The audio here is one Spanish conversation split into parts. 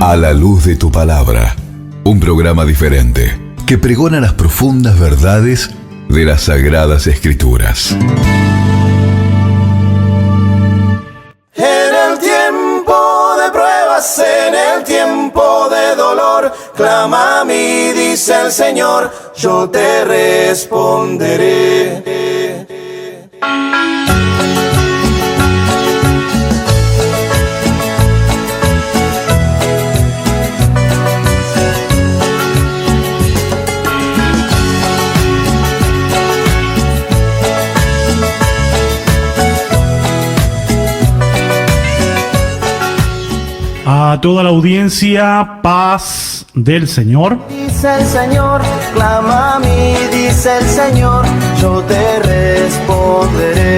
A la luz de tu palabra, un programa diferente que pregona las profundas verdades de las Sagradas Escrituras. En el tiempo de pruebas, en el tiempo de dolor, clama a mí, dice el Señor, yo te responderé. A toda la audiencia, paz del Señor. Dice el Señor, clama a mí, dice el Señor, yo te responderé.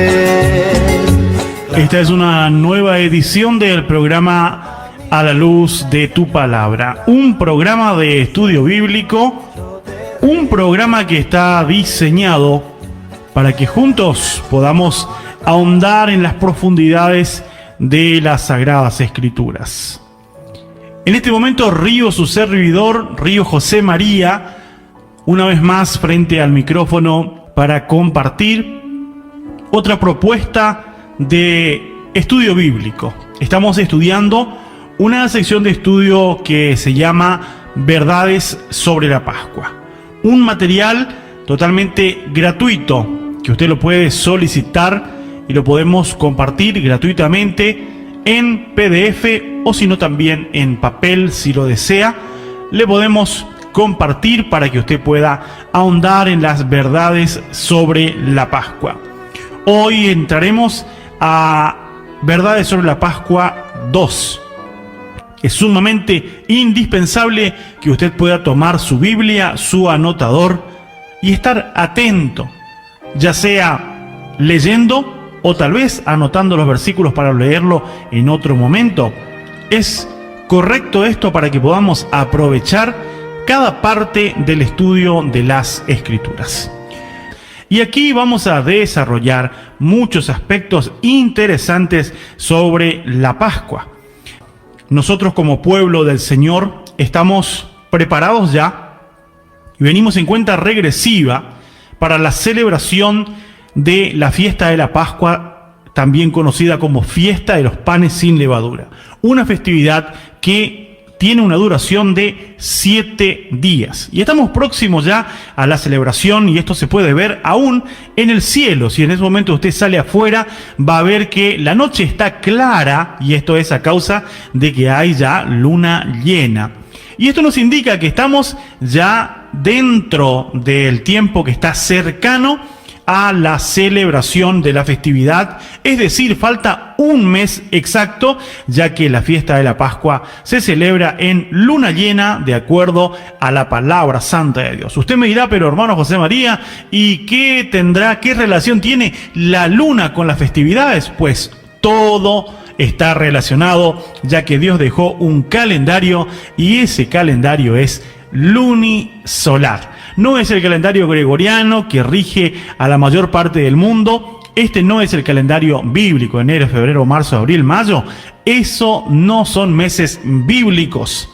Esta es una nueva edición del programa A la luz de tu palabra, un programa de estudio bíblico, un programa que está diseñado para que juntos podamos ahondar en las profundidades de las Sagradas Escrituras. En este momento, Río, su servidor, Río José María, una vez más frente al micrófono para compartir otra propuesta de estudio bíblico. Estamos estudiando una sección de estudio que se llama Verdades sobre la Pascua. Un material totalmente gratuito que usted lo puede solicitar y lo podemos compartir gratuitamente en PDF o si no también en papel si lo desea. Le podemos compartir para que usted pueda ahondar en las verdades sobre la Pascua. Hoy entraremos a Verdades sobre la Pascua 2. Es sumamente indispensable que usted pueda tomar su Biblia, su anotador y estar atento, ya sea leyendo o tal vez anotando los versículos para leerlo en otro momento. Es correcto esto para que podamos aprovechar cada parte del estudio de las Escrituras. Y aquí vamos a desarrollar muchos aspectos interesantes sobre la Pascua. Nosotros como pueblo del Señor estamos preparados ya y venimos en cuenta regresiva para la celebración de la fiesta de la Pascua, también conocida como fiesta de los panes sin levadura. Una festividad que tiene una duración de 7 días. Y estamos próximos ya a la celebración y esto se puede ver aún en el cielo. Si en ese momento usted sale afuera, va a ver que la noche está clara y esto es a causa de que hay ya luna llena. Y esto nos indica que estamos ya dentro del tiempo que está cercano a la celebración de la festividad, es decir, falta un mes exacto, ya que la fiesta de la Pascua se celebra en luna llena de acuerdo a la palabra santa de Dios. Usted me dirá, pero hermano José María, ¿y qué relación tiene la luna con las festividades? Pues todo está relacionado, ya que Dios dejó un calendario y ese calendario es lunisolar. No es el calendario gregoriano que rige a la mayor parte del mundo. Este no es el calendario bíblico, enero, febrero, marzo, abril, mayo. Eso no son meses bíblicos.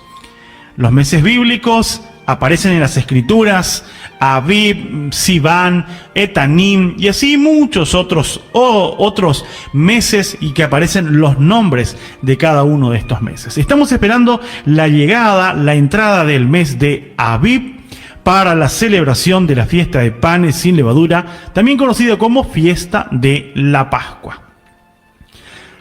Los meses bíblicos aparecen en las Escrituras: Abib, Sivan, Etanim y así muchos otros meses, y que aparecen los nombres de cada uno de estos meses. Estamos esperando la entrada del mes de Abib para la celebración de la fiesta de panes sin levadura, también conocida como fiesta de la Pascua.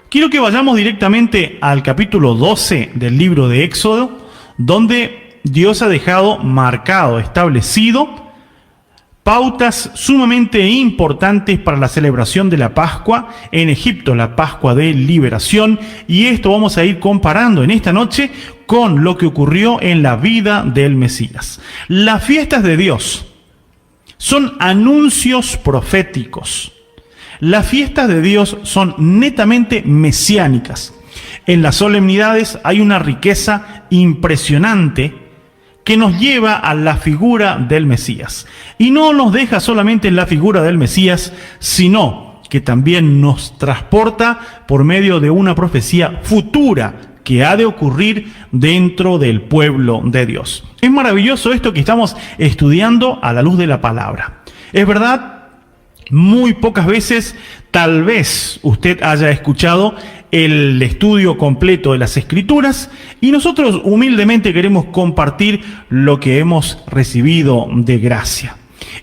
Quiero que vayamos directamente al capítulo 12 del libro de Éxodo, donde Dios ha dejado marcado, establecido, pautas sumamente importantes para la celebración de la Pascua en Egipto, la Pascua de liberación, y esto vamos a ir comparando en esta noche con lo que ocurrió en la vida del Mesías. Las fiestas de Dios son anuncios proféticos. Las fiestas de Dios son netamente mesiánicas. En las solemnidades hay una riqueza impresionante que nos lleva a la figura del Mesías. Y no nos deja solamente en la figura del Mesías, sino que también nos transporta por medio de una profecía futura que ha de ocurrir dentro del pueblo de Dios. Es maravilloso esto que estamos estudiando a la luz de la palabra. Es verdad, muy pocas veces tal vez usted haya escuchado el estudio completo de las Escrituras, y nosotros humildemente queremos compartir lo que hemos recibido de gracia.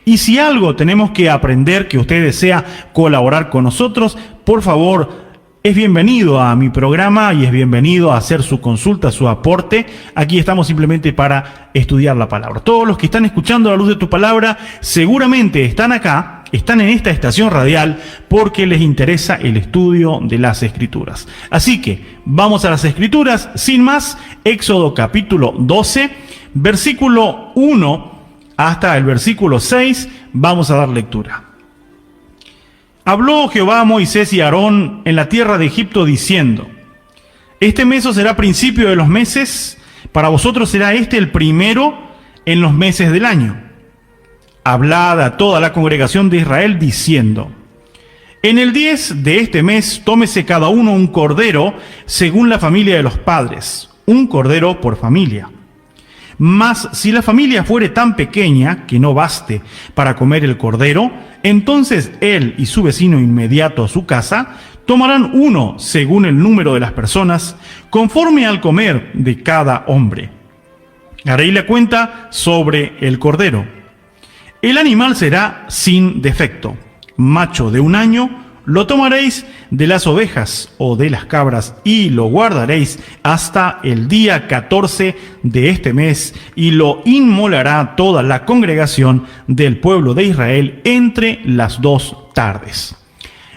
Y si algo tenemos que aprender, que usted desea colaborar con nosotros, por favor, es bienvenido a mi programa y es bienvenido a hacer su consulta, su aporte. Aquí estamos simplemente para estudiar la palabra. Todos los que están escuchando a la luz de tu palabra seguramente están acá, están en esta estación radial porque les interesa el estudio de las Escrituras. Así que vamos a las Escrituras, sin más. Éxodo capítulo 12, versículo 1 hasta el versículo 6, vamos a dar lectura. Habló Jehová a Moisés y a Aarón en la tierra de Egipto diciendo: este mes os será principio de los meses, para vosotros será este el primero en los meses del año. Hablad a toda la congregación de Israel diciendo: en el 10 de este mes tómese cada uno un cordero según la familia de los padres, un cordero por familia. Mas si la familia fuere tan pequeña que no baste para comer el cordero, entonces él y su vecino inmediato a su casa tomarán uno según el número de las personas, conforme al comer de cada hombre. Haréis la cuenta sobre el cordero. El animal será sin defecto, macho de 1 año. Lo tomaréis de las ovejas o de las cabras y lo guardaréis hasta el día 14 de este mes, y lo inmolará toda la congregación del pueblo de Israel entre las 2 tardes.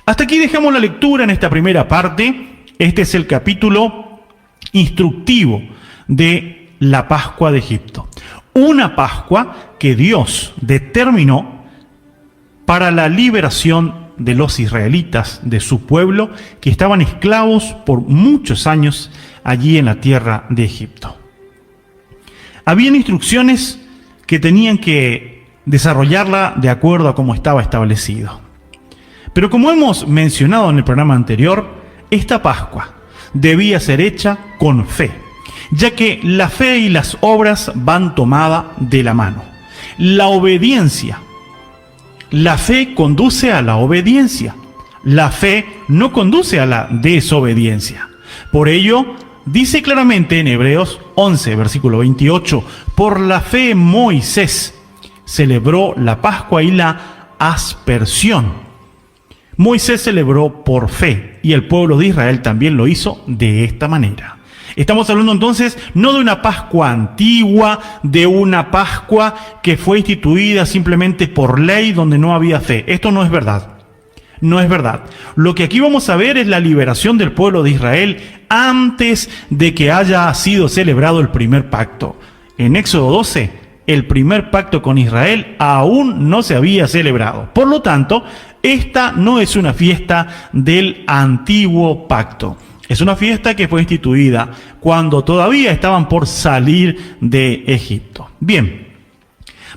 Hasta aquí dejamos la lectura en esta primera parte. Este es el capítulo instructivo de la Pascua de Egipto. Una Pascua que Dios determinó para la liberación de los israelitas, de su pueblo, que estaban esclavos por muchos años allí en la tierra de Egipto. Habían instrucciones que tenían que desarrollarla de acuerdo a cómo estaba establecido. Pero como hemos mencionado en el programa anterior, esta Pascua debía ser hecha con fe, ya que la fe y las obras van tomadas de la mano. La obediencia, la fe conduce a la obediencia. La fe no conduce a la desobediencia. Por ello, dice claramente en Hebreos 11, versículo 28, por la fe Moisés celebró la Pascua y la aspersión. Moisés celebró por fe y el pueblo de Israel también lo hizo de esta manera. Estamos hablando entonces no de una Pascua antigua, de una Pascua que fue instituida simplemente por ley donde no había fe. Esto no es verdad. No es verdad. Lo que aquí vamos a ver es la liberación del pueblo de Israel antes de que haya sido celebrado el primer pacto. En Éxodo 12, el primer pacto con Israel aún no se había celebrado. Por lo tanto, esta no es una fiesta del antiguo pacto. Es una fiesta que fue instituida cuando todavía estaban por salir de Egipto. Bien,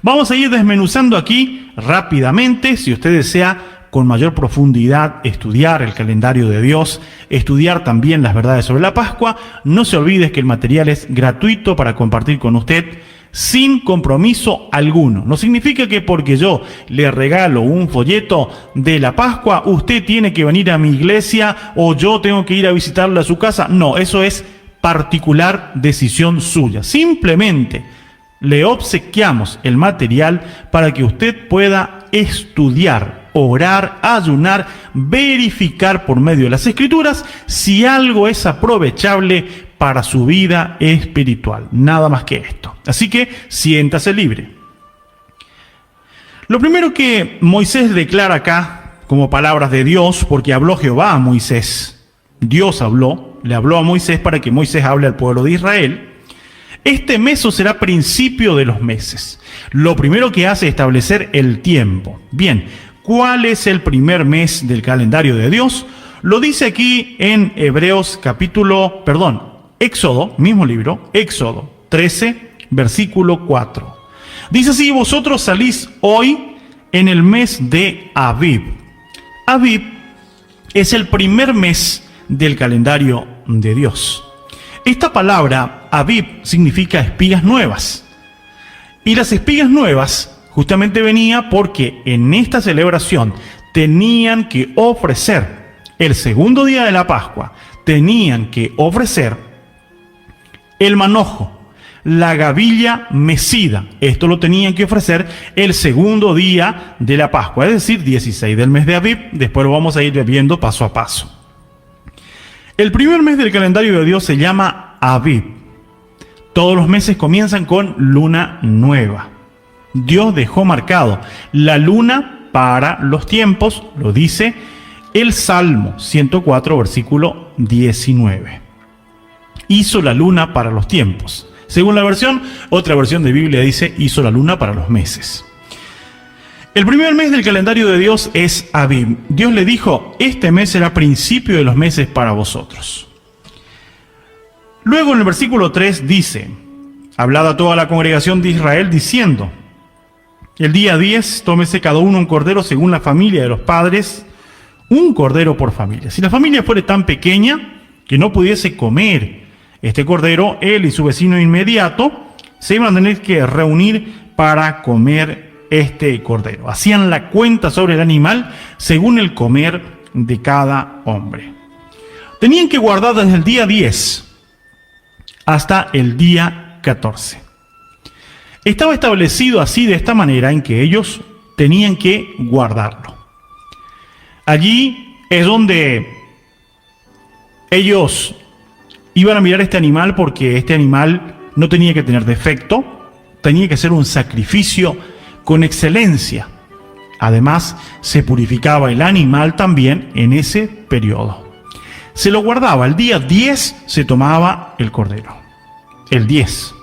vamos a ir desmenuzando aquí rápidamente. Si usted desea con mayor profundidad estudiar el calendario de Dios, estudiar también las verdades sobre la Pascua, no se olvide que el material es gratuito para compartir con usted sin compromiso alguno. No significa que porque yo le regalo un folleto de la Pascua, usted tiene que venir a mi iglesia o yo tengo que ir a visitarle a su casa. No, eso es particular decisión suya. Simplemente le obsequiamos el material para que usted pueda estudiar, orar, ayunar, verificar por medio de las Escrituras si algo es aprovechable para su vida espiritual. Nada más que esto. Así que siéntase libre. Lo primero que Moisés declara acá como palabras de Dios, porque habló Jehová a Moisés. Dios le habló a Moisés para que Moisés hable al pueblo de Israel. Este mes será principio de los meses. Lo primero que hace es establecer el tiempo. Bien, ¿cuál es el primer mes del calendario de Dios? Lo dice aquí en Éxodo, mismo libro, Éxodo 13, versículo 4. Dice así: vosotros salís hoy en el mes de Abib. Abib es el primer mes del calendario de Dios. Esta palabra, Abib, significa espigas nuevas. Y las espigas nuevas justamente venía porque en esta celebración tenían que ofrecer, el segundo día de la Pascua, tenían que ofrecer el manojo, la gavilla mecida. Esto lo tenían que ofrecer el segundo día de la Pascua, es decir, 16 del mes de Abib. Después lo vamos a ir viendo paso a paso. El primer mes del calendario de Dios se llama Abib. Todos los meses comienzan con luna nueva. Dios dejó marcado la luna para los tiempos, lo dice el Salmo 104, versículo 19. Hizo la luna para los tiempos. Según la versión, otra versión de Biblia dice, hizo la luna para los meses. El primer mes del calendario de Dios es Abib. Dios le dijo, este mes será principio de los meses para vosotros. Luego en el versículo 3 dice, hablad a toda la congregación de Israel diciendo, el día 10 tómese cada uno un cordero según la familia de los padres, un cordero por familia. Si la familia fuera tan pequeña que no pudiese comer este cordero, él y su vecino inmediato se iban a tener que reunir para comer este cordero. Hacían la cuenta sobre el animal según el comer de cada hombre. Tenían que guardar desde el día 10 hasta el día 14. Estaba establecido así de esta manera en que ellos tenían que guardarlo. Allí es donde ellos iban a mirar este animal porque este animal no tenía que tener defecto, tenía que ser un sacrificio con excelencia. Además, se purificaba el animal también en ese periodo. Se lo guardaba, el día 10 se tomaba el cordero, el 10.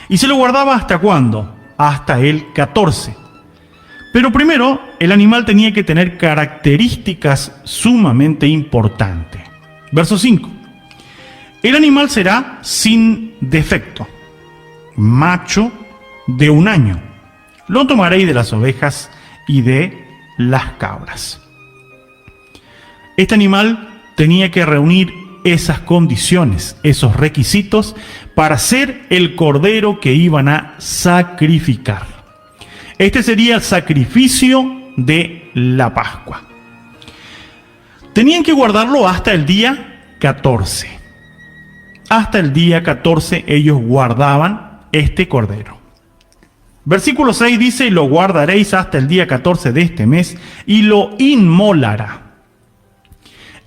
¿Y se lo guardaba hasta cuándo? Hasta el 14. Pero primero, el animal tenía que tener características sumamente importantes. Verso 5. El animal será sin defecto, macho de 1 año. Lo tomaréis de las ovejas y de las cabras. Este animal tenía que reunir esas condiciones, esos requisitos para ser el cordero que iban a sacrificar. Este sería el sacrificio de la Pascua. Tenían que guardarlo hasta el día 14. Hasta el día 14 ellos guardaban este cordero. Versículo 6 dice, y lo guardaréis hasta el día 14 de este mes, y lo inmolará.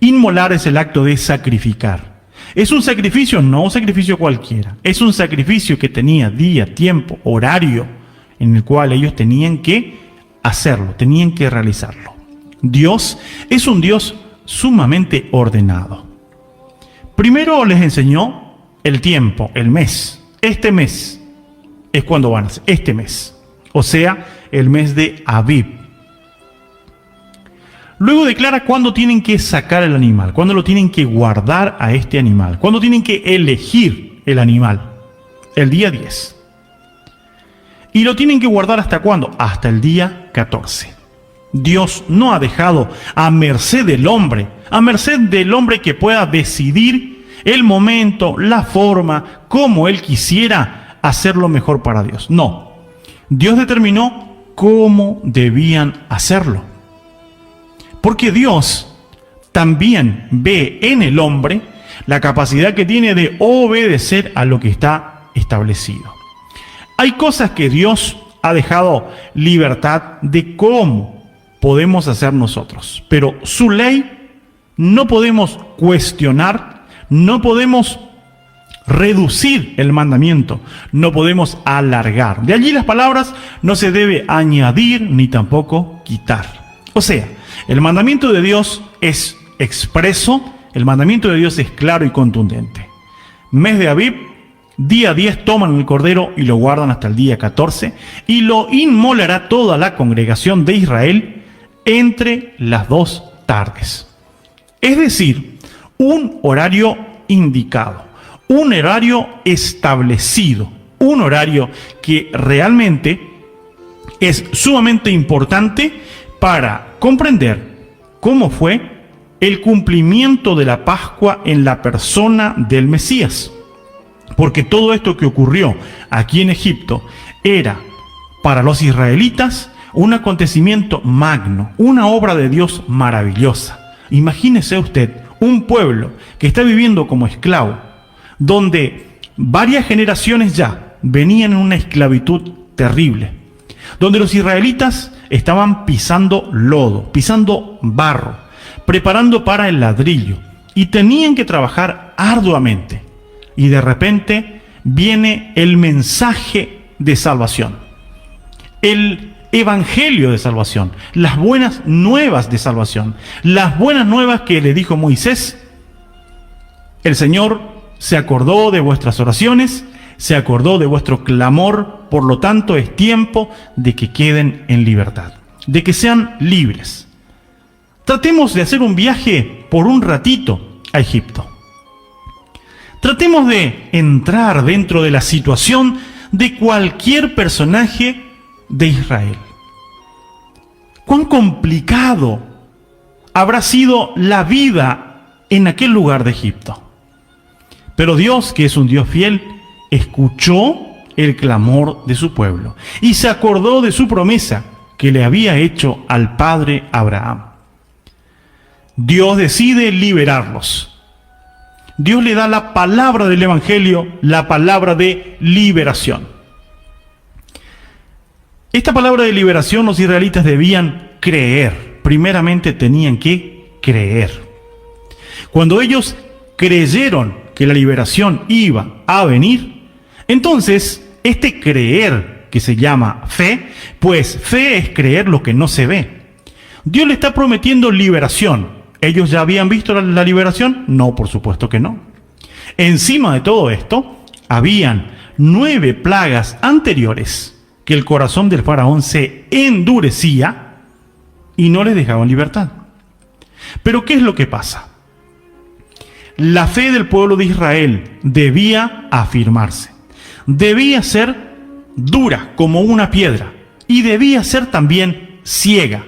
Inmolar es el acto de sacrificar. Es un sacrificio, no un sacrificio cualquiera. Es un sacrificio que tenía día, tiempo, horario, en el cual ellos tenían que hacerlo, tenían que realizarlo. Dios es un Dios sumamente ordenado. Primero les enseñó el tiempo, el mes. Este mes es cuando van a hacer, este mes. O sea, el mes de Abib. Luego declara cuándo tienen que sacar el animal, cuándo lo tienen que guardar a este animal, cuándo tienen que elegir el animal. El día 10. ¿Y lo tienen que guardar hasta cuándo? Hasta el día 14. Dios no ha dejado a merced del hombre que pueda decidir el momento, la forma, como él quisiera hacerlo mejor para Dios. No, Dios determinó cómo debían hacerlo. Porque Dios también ve en el hombre la capacidad que tiene de obedecer a lo que está establecido. Hay cosas que Dios ha dejado libertad de cómo podemos hacer nosotros, pero su ley no podemos cuestionar, no podemos reducir el mandamiento, no podemos alargar. De allí las palabras no se debe añadir ni tampoco quitar. O sea, el mandamiento de Dios es expreso, el mandamiento de Dios es claro y contundente. Mes de Abib, día 10 toman el cordero y lo guardan hasta el día 14 y lo inmolará toda la congregación de Israel entre las 2 tardes. Es decir, un horario indicado, un horario establecido, un horario que realmente es sumamente importante para comprender cómo fue el cumplimiento de la Pascua en la persona del Mesías. Porque todo esto que ocurrió aquí en Egipto era para los israelitas un acontecimiento magno, una obra de Dios maravillosa. Imagínese usted un pueblo que está viviendo como esclavo, donde varias generaciones ya venían en una esclavitud terrible, donde los israelitas estaban pisando lodo, pisando barro, preparando para el ladrillo, y tenían que trabajar arduamente. Y de repente viene el mensaje de salvación, el evangelio de salvación, las buenas nuevas de salvación, las buenas nuevas que le dijo Moisés: el Señor se acordó de vuestras oraciones, se acordó de vuestro clamor, por lo tanto es tiempo de que queden en libertad, de que sean libres. Tratemos de hacer un viaje por un ratito a Egipto. Tratemos de entrar dentro de la situación de cualquier personaje de Israel. ¿Cuán complicado habrá sido la vida en aquel lugar de Egipto? Pero Dios, que es un Dios fiel, escuchó el clamor de su pueblo y se acordó de su promesa que le había hecho al padre Abraham. Dios decide liberarlos. Dios le da la palabra del evangelio, la palabra de liberación. Esta palabra de liberación los israelitas debían creer. Primeramente tenían que creer. Cuando ellos creyeron que la liberación iba a venir, entonces este creer, que se llama fe, pues fe es creer lo que no se ve. Dios le está prometiendo liberación. ¿Ellos ya habían visto la liberación? No, por supuesto que no. Encima de todo esto, habían 9 plagas anteriores que el corazón del faraón se endurecía y no les dejaban libertad. Pero ¿qué es lo que pasa? La fe del pueblo de Israel debía afirmarse, debía ser dura como una piedra y debía ser también ciega.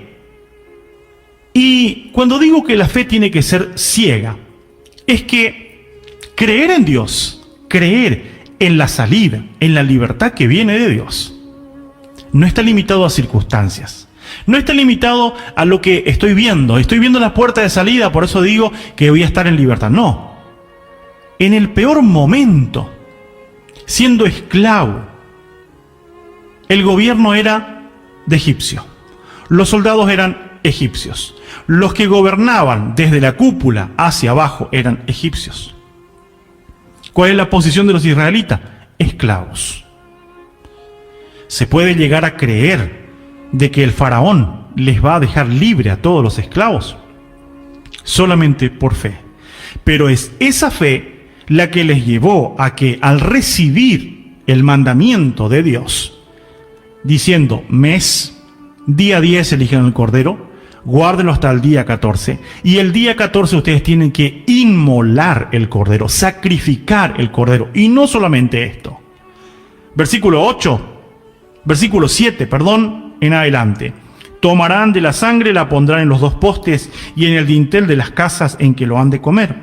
Y cuando digo que la fe tiene que ser ciega, es que creer en Dios, creer en la salida, en la libertad que viene de Dios, no está limitado a circunstancias, no está limitado a lo que estoy viendo la puerta de salida, por eso digo que voy a estar en libertad. No, en el peor momento, siendo esclavo, el gobierno era de egipcio, los soldados eran egipcios, los que gobernaban desde la cúpula hacia abajo eran egipcios. ¿Cuál es la posición de los israelitas? Esclavos. Se puede llegar a creer de que el faraón les va a dejar libre a todos los esclavos solamente por fe, pero es esa fe la que les llevó a que, al recibir el mandamiento de Dios diciendo día 10 eligen el cordero, guárdenlo hasta el día 14. Y el día 14 ustedes tienen que inmolar el cordero, sacrificar el cordero. Y no solamente esto. Versículo 7, en adelante. Tomarán de la sangre, la pondrán en los 2 postes y en el dintel de las casas en que lo han de comer.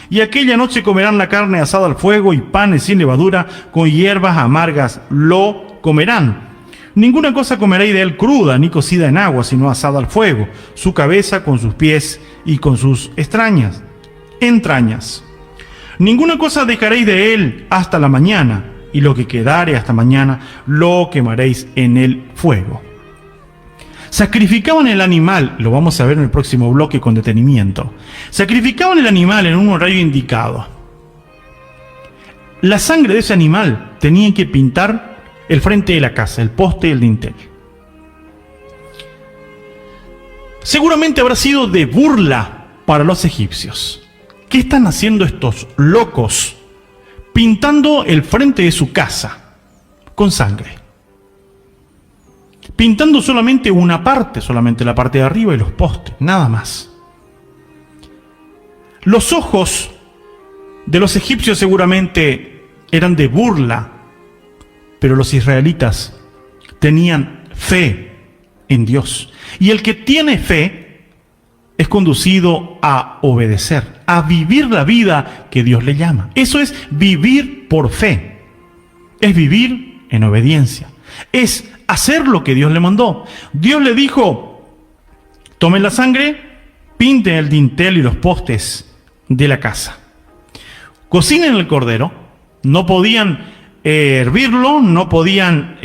Y aquella noche comerán la carne asada al fuego y panes sin levadura, con hierbas amargas lo comerán. Ninguna cosa comeréis de él cruda, ni cocida en agua, sino asada al fuego, su cabeza con sus pies y con sus entrañas. Ninguna cosa dejaréis de él hasta la mañana, y lo que quedare hasta mañana lo quemaréis en el fuego. Sacrificaban el animal, lo vamos a ver en el próximo bloque con detenimiento. Sacrificaban el animal en un horario indicado. La sangre de ese animal tenían que pintar el frente de la casa, el poste y el dintel. Seguramente habrá sido de burla para los egipcios. ¿Qué están haciendo estos locos pintando el frente de su casa con sangre? Pintando solamente una parte, solamente la parte de arriba y los postes, nada más. Los ojos de los egipcios seguramente eran de burla, pero los israelitas tenían fe en Dios. Y el que tiene fe es conducido a obedecer, a vivir la vida que Dios le llama. Eso es vivir por fe. Es vivir en obediencia. Es hacer lo que Dios le mandó. Dios le dijo: tomen la sangre, pinten el dintel y los postes de la casa. Cocinen el cordero. No podían hervirlo, no podían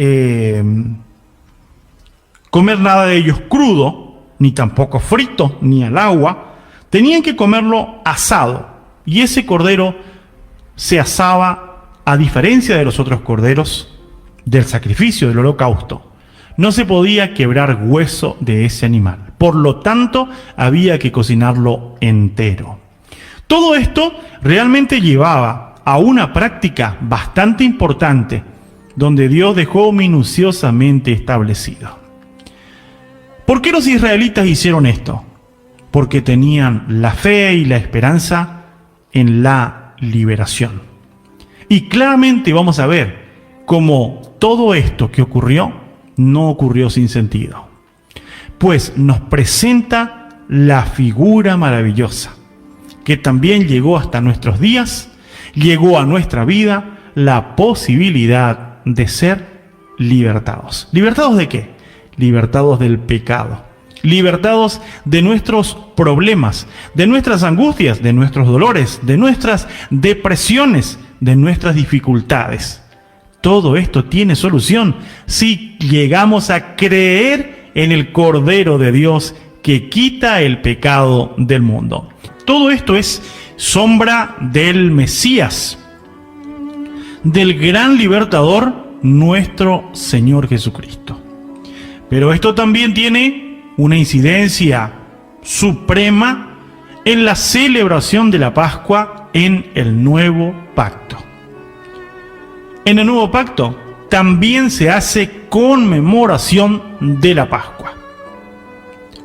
comer nada de ellos crudo, ni tampoco frito, ni al agua. Tenían que comerlo asado. Y ese cordero se asaba, a diferencia de los otros corderos del sacrificio, del holocausto. No se podía quebrar hueso de ese animal. Por lo tanto, había que cocinarlo entero. Todo esto realmente llevaba a una práctica bastante importante, donde Dios dejó minuciosamente establecido. ¿Por qué los israelitas hicieron esto? Porque tenían la fe y la esperanza en la liberación. Y claramente vamos a ver cómo todo esto que ocurrió no ocurrió sin sentido. Pues nos presenta la figura maravillosa que también llegó hasta nuestros días, llegó a nuestra vida la posibilidad de ser libertados. ¿Libertados de qué? Libertados del pecado, libertados de nuestros problemas, de nuestras angustias, de nuestros dolores, de nuestras depresiones, de nuestras dificultades. Todo esto tiene solución si llegamos a creer en el Cordero de Dios que quita el pecado del mundo. Todo esto es sombra del Mesías, del gran libertador, nuestro Señor Jesucristo. Pero esto también tiene una incidencia suprema en la celebración de la Pascua en el Nuevo Pacto. En el Nuevo Pacto también se hace conmemoración de la Pascua,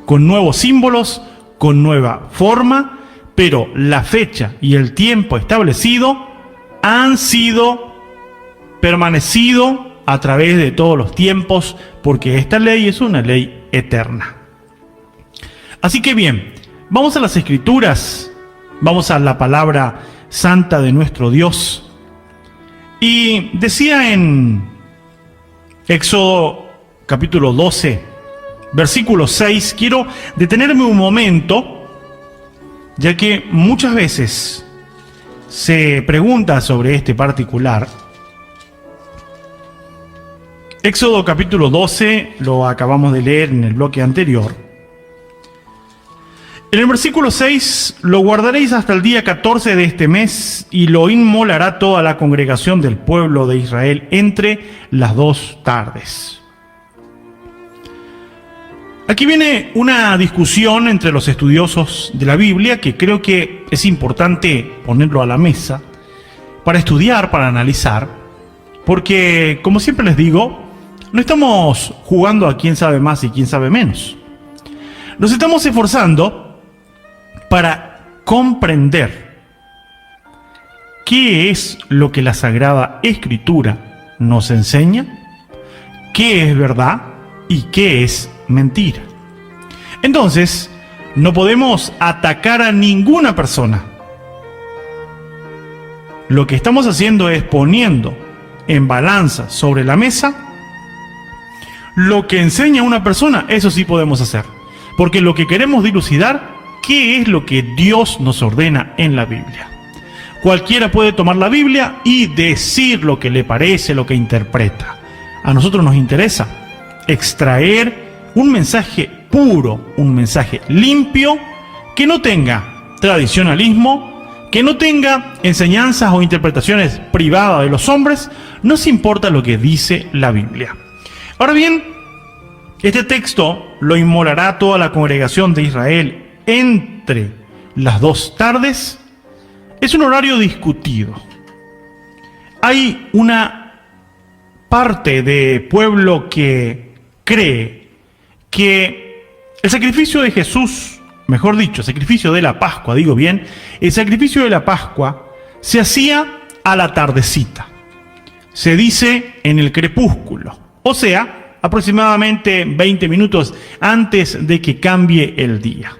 con nuevos símbolos, con nueva forma, pero la fecha y el tiempo establecido han sido permanecido a través de todos los tiempos, porque esta ley es una ley eterna. Así que bien, vamos a las Escrituras, vamos a la palabra santa de nuestro Dios. Y decía en Éxodo capítulo 12, versículo 6, quiero detenerme un momento, ya que muchas veces se pregunta sobre este particular. Éxodo capítulo 12, lo acabamos de leer en el bloque anterior. En el versículo 6, lo guardaréis hasta el día 14 de este mes y lo inmolará toda la congregación del pueblo de Israel entre las 2 tardes. Aquí viene una discusión entre los estudiosos de la Biblia que creo que es importante ponerlo a la mesa para estudiar, para analizar, porque como siempre les digo, no estamos jugando a quién sabe más y quién sabe menos. Nos estamos esforzando para comprender qué es lo que la Sagrada Escritura nos enseña, qué es verdad y qué es mentira. Entonces, no podemos atacar a ninguna persona. Lo que estamos haciendo es poniendo en balanza sobre la mesa lo que enseña una persona. Eso sí podemos hacer, porque lo que queremos dilucidar, ¿qué es lo que Dios nos ordena en la Biblia? Cualquiera puede tomar la Biblia y decir lo que le parece, lo que interpreta. A nosotros nos interesa extraer un mensaje puro, un mensaje limpio, que no tenga tradicionalismo, que no tenga enseñanzas o interpretaciones privadas de los hombres. Nos importa lo que dice la Biblia. Ahora bien, este texto lo inmolará toda la congregación de Israel entre las 2 tardes, es un horario discutido. Hay una parte de pueblo que cree que el sacrificio de Jesús, mejor dicho, el sacrificio de la Pascua, digo bien, el sacrificio de la Pascua se hacía a la tardecita. Se dice en el crepúsculo, o sea, aproximadamente 20 minutos antes de que cambie el día.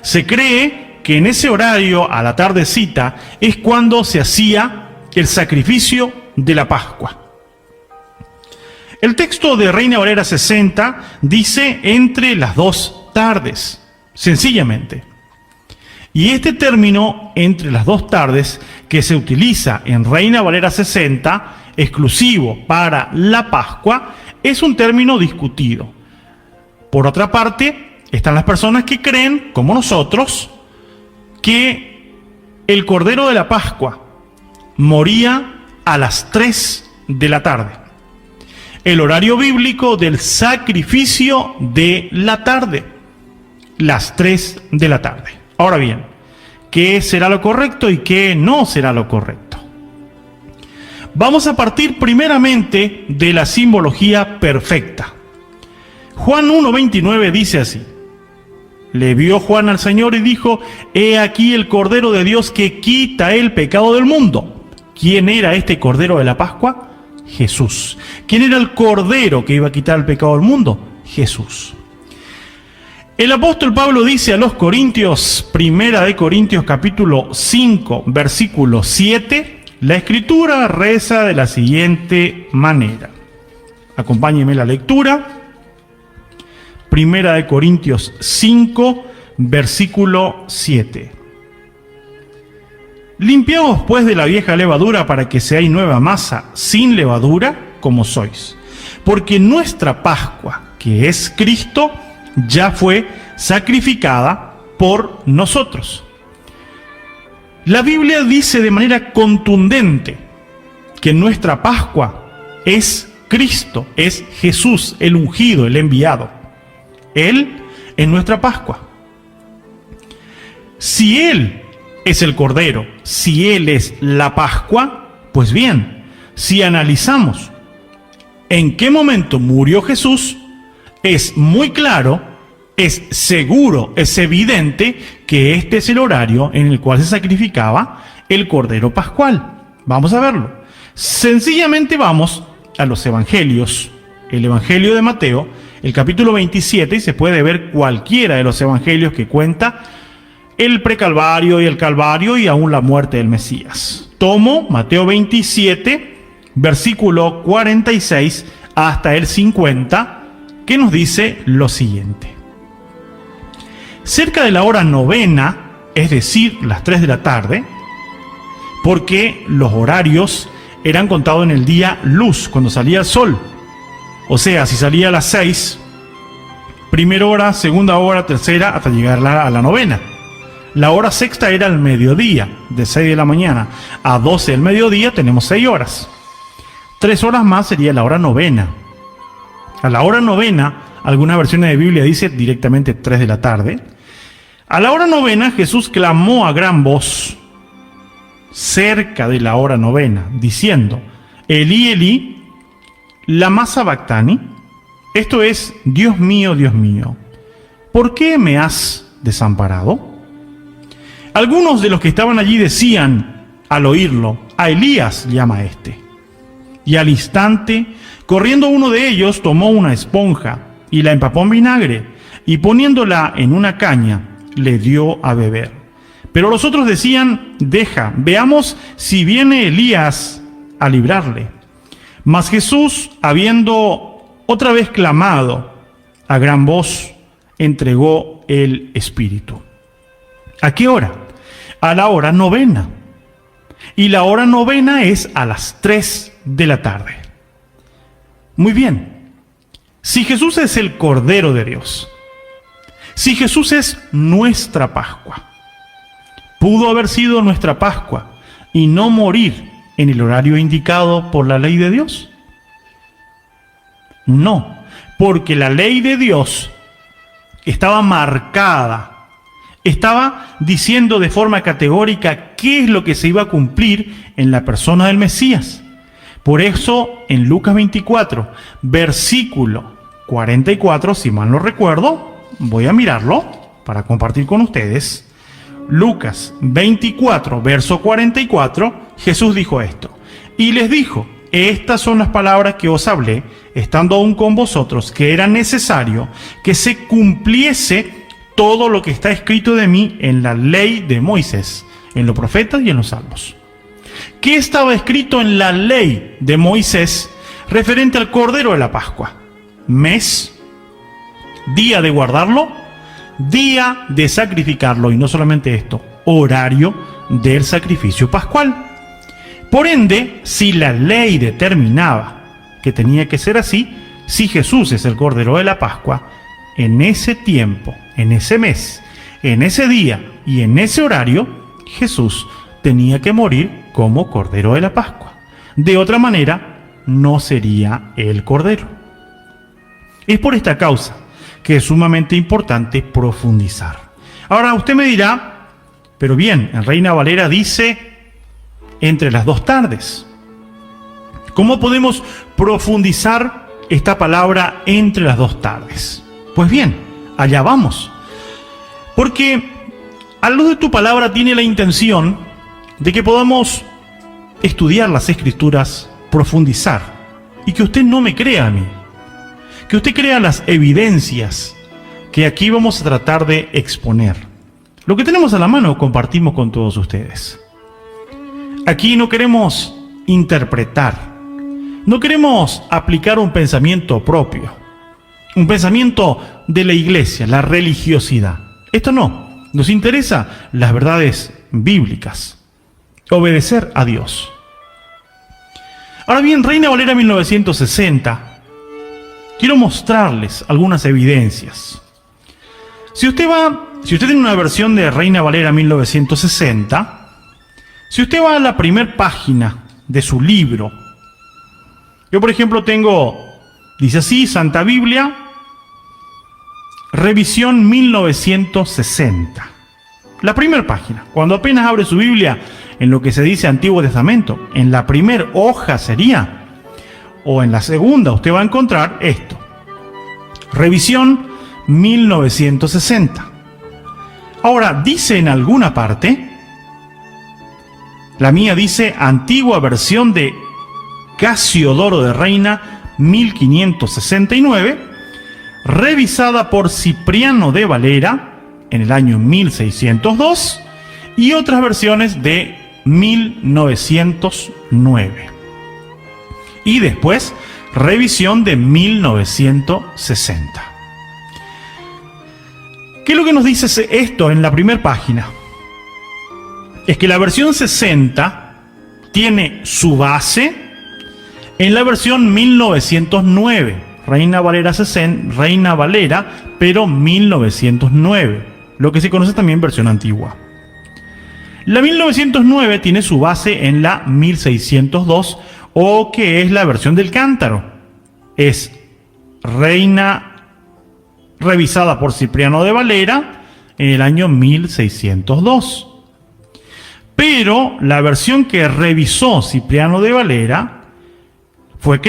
Se cree que en ese horario, a la tardecita, es cuando se hacía el sacrificio de la Pascua. El texto de Reina Valera 60 dice entre las 2 tardes, sencillamente. Y este término, entre las 2 tardes, que se utiliza en Reina Valera 60, exclusivo para la Pascua, es un término discutido. Por otra parte, están las personas que creen, como nosotros, que el Cordero de la Pascua moría a las 3 de la tarde. El horario bíblico del sacrificio de la tarde, las 3 de la tarde. Ahora bien, ¿qué será lo correcto y qué no será lo correcto? Vamos a partir primeramente de la simbología perfecta. Juan 1:29 dice así: le vio Juan al Señor y dijo: he aquí el Cordero de Dios que quita el pecado del mundo. ¿Quién era este Cordero de la Pascua? Jesús. ¿Quién era el Cordero que iba a quitar el pecado del mundo? Jesús. El apóstol Pablo dice a los Corintios, 1 Corintios capítulo 5, versículo 7, la Escritura reza de la siguiente manera. Acompáñenme la lectura. 1 Corintios 5, versículo 7. Limpiaos pues de la vieja levadura para que seáis nueva masa, sin levadura, como sois. Porque nuestra Pascua, que es Cristo, ya fue sacrificada por nosotros. La Biblia dice de manera contundente que nuestra Pascua es Cristo, es Jesús, el ungido, el enviado. Él es nuestra Pascua. Si Él es el Cordero, si Él es la Pascua, pues bien, si analizamos en qué momento murió Jesús, es muy claro, es seguro, es evidente que este es el horario en el cual se sacrificaba el Cordero Pascual. Vamos a verlo. Sencillamente vamos a los evangelios. El Evangelio de Mateo, el capítulo 27, y se puede ver cualquiera de los evangelios que cuenta el precalvario y el calvario y aún la muerte del Mesías. Tomo Mateo 27, versículo 46 hasta el 50, que nos dice lo siguiente. Cerca de la hora novena, es decir, las 3 de la tarde, porque los horarios eran contados en el día luz, cuando salía el sol. O sea, si salía a las 6, primera hora, segunda hora, tercera, hasta llegar a la novena. La hora sexta era el mediodía, de 6 de la mañana a 12 del mediodía tenemos 6 horas. 3 horas más sería la hora novena. A la hora novena, algunas versiones de Biblia dice directamente 3 de la tarde. A la hora novena Jesús clamó a gran voz, cerca de la hora novena, diciendo: Elí, Elí, lama sabactani. Esto es: Dios mío, ¿por qué me has desamparado? Algunos de los que estaban allí decían, al oírlo: a Elías llama a este. Y al instante, corriendo uno de ellos, tomó una esponja y la empapó en vinagre, y poniéndola en una caña, le dio a beber. Pero los otros decían: deja, veamos si viene Elías a librarle. Mas Jesús, habiendo otra vez clamado a gran voz, entregó el Espíritu. ¿A qué hora? A la hora novena. Y la hora novena es a las 3 de la tarde. Muy bien. Si Jesús es el Cordero de Dios, si Jesús es nuestra Pascua, pudo haber sido nuestra Pascua y no morir en el horario indicado por la ley de Dios. No, porque la ley de Dios estaba marcada, estaba diciendo de forma categórica qué es lo que se iba a cumplir en la persona del Mesías. Por eso en Lucas 24, versículo 44, si mal no recuerdo, voy a mirarlo para compartir con ustedes. Lucas 24, verso 44, Jesús dijo esto: y les dijo: estas son las palabras que os hablé, estando aún con vosotros, que era necesario que se cumpliese todo lo que está escrito de mí en la ley de Moisés, en los profetas y en los salmos. ¿Qué estaba escrito en la ley de Moisés referente al Cordero de la Pascua? Mes, día de guardarlo, día de sacrificarlo, y no solamente esto, horario del sacrificio pascual. Por ende, si la ley determinaba que tenía que ser así, si Jesús es el Cordero de la Pascua, en ese tiempo, en ese mes, en ese día y en ese horario, Jesús tenía que morir como Cordero de la Pascua. De otra manera, no sería el Cordero. Es por esta causa que es sumamente importante profundizar. Ahora usted me dirá, pero bien, en Reina Valera dice entre las dos tardes. ¿Cómo podemos profundizar esta palabra entre las dos tardes? Pues bien, allá vamos. Porque a la luz de tu palabra tiene la intención de que podamos estudiar las Escrituras, profundizar, y que usted no me crea a mí, que usted crea las evidencias que aquí vamos a tratar de exponer. Lo que tenemos a la mano compartimos con todos ustedes. Aquí no queremos interpretar, no queremos aplicar un pensamiento propio, un pensamiento de la iglesia, la religiosidad. Esto no, nos interesa las verdades bíblicas, obedecer a Dios. Ahora bien, Reina Valera 1960, quiero mostrarles algunas evidencias. Si usted tiene una versión de Reina Valera 1960, si usted va a la primera página de su libro, yo por ejemplo dice así, Santa Biblia, revisión 1960. La primera página, cuando apenas abre su Biblia en lo que se dice Antiguo Testamento, en la primera hoja sería, o en la segunda usted va a encontrar esto, revisión 1960. Ahora, dice en alguna parte, la mía dice antigua versión de Casiodoro de Reina 1569, revisada por Cipriano de Valera en el año 1602 y otras versiones de 1909. Y después, revisión de 1960. ¿Qué es lo que nos dice esto en la primera página? Es que la versión 60 tiene su base en la versión 1909, Reina Valera 60, Reina Valera, pero 1909, lo que se conoce también versión antigua. La 1909 tiene su base en la 1602, o que es la versión del Cántaro. Es revisada por Cipriano de Valera en el año 1602. Pero la versión que revisó Cipriano de Valera fue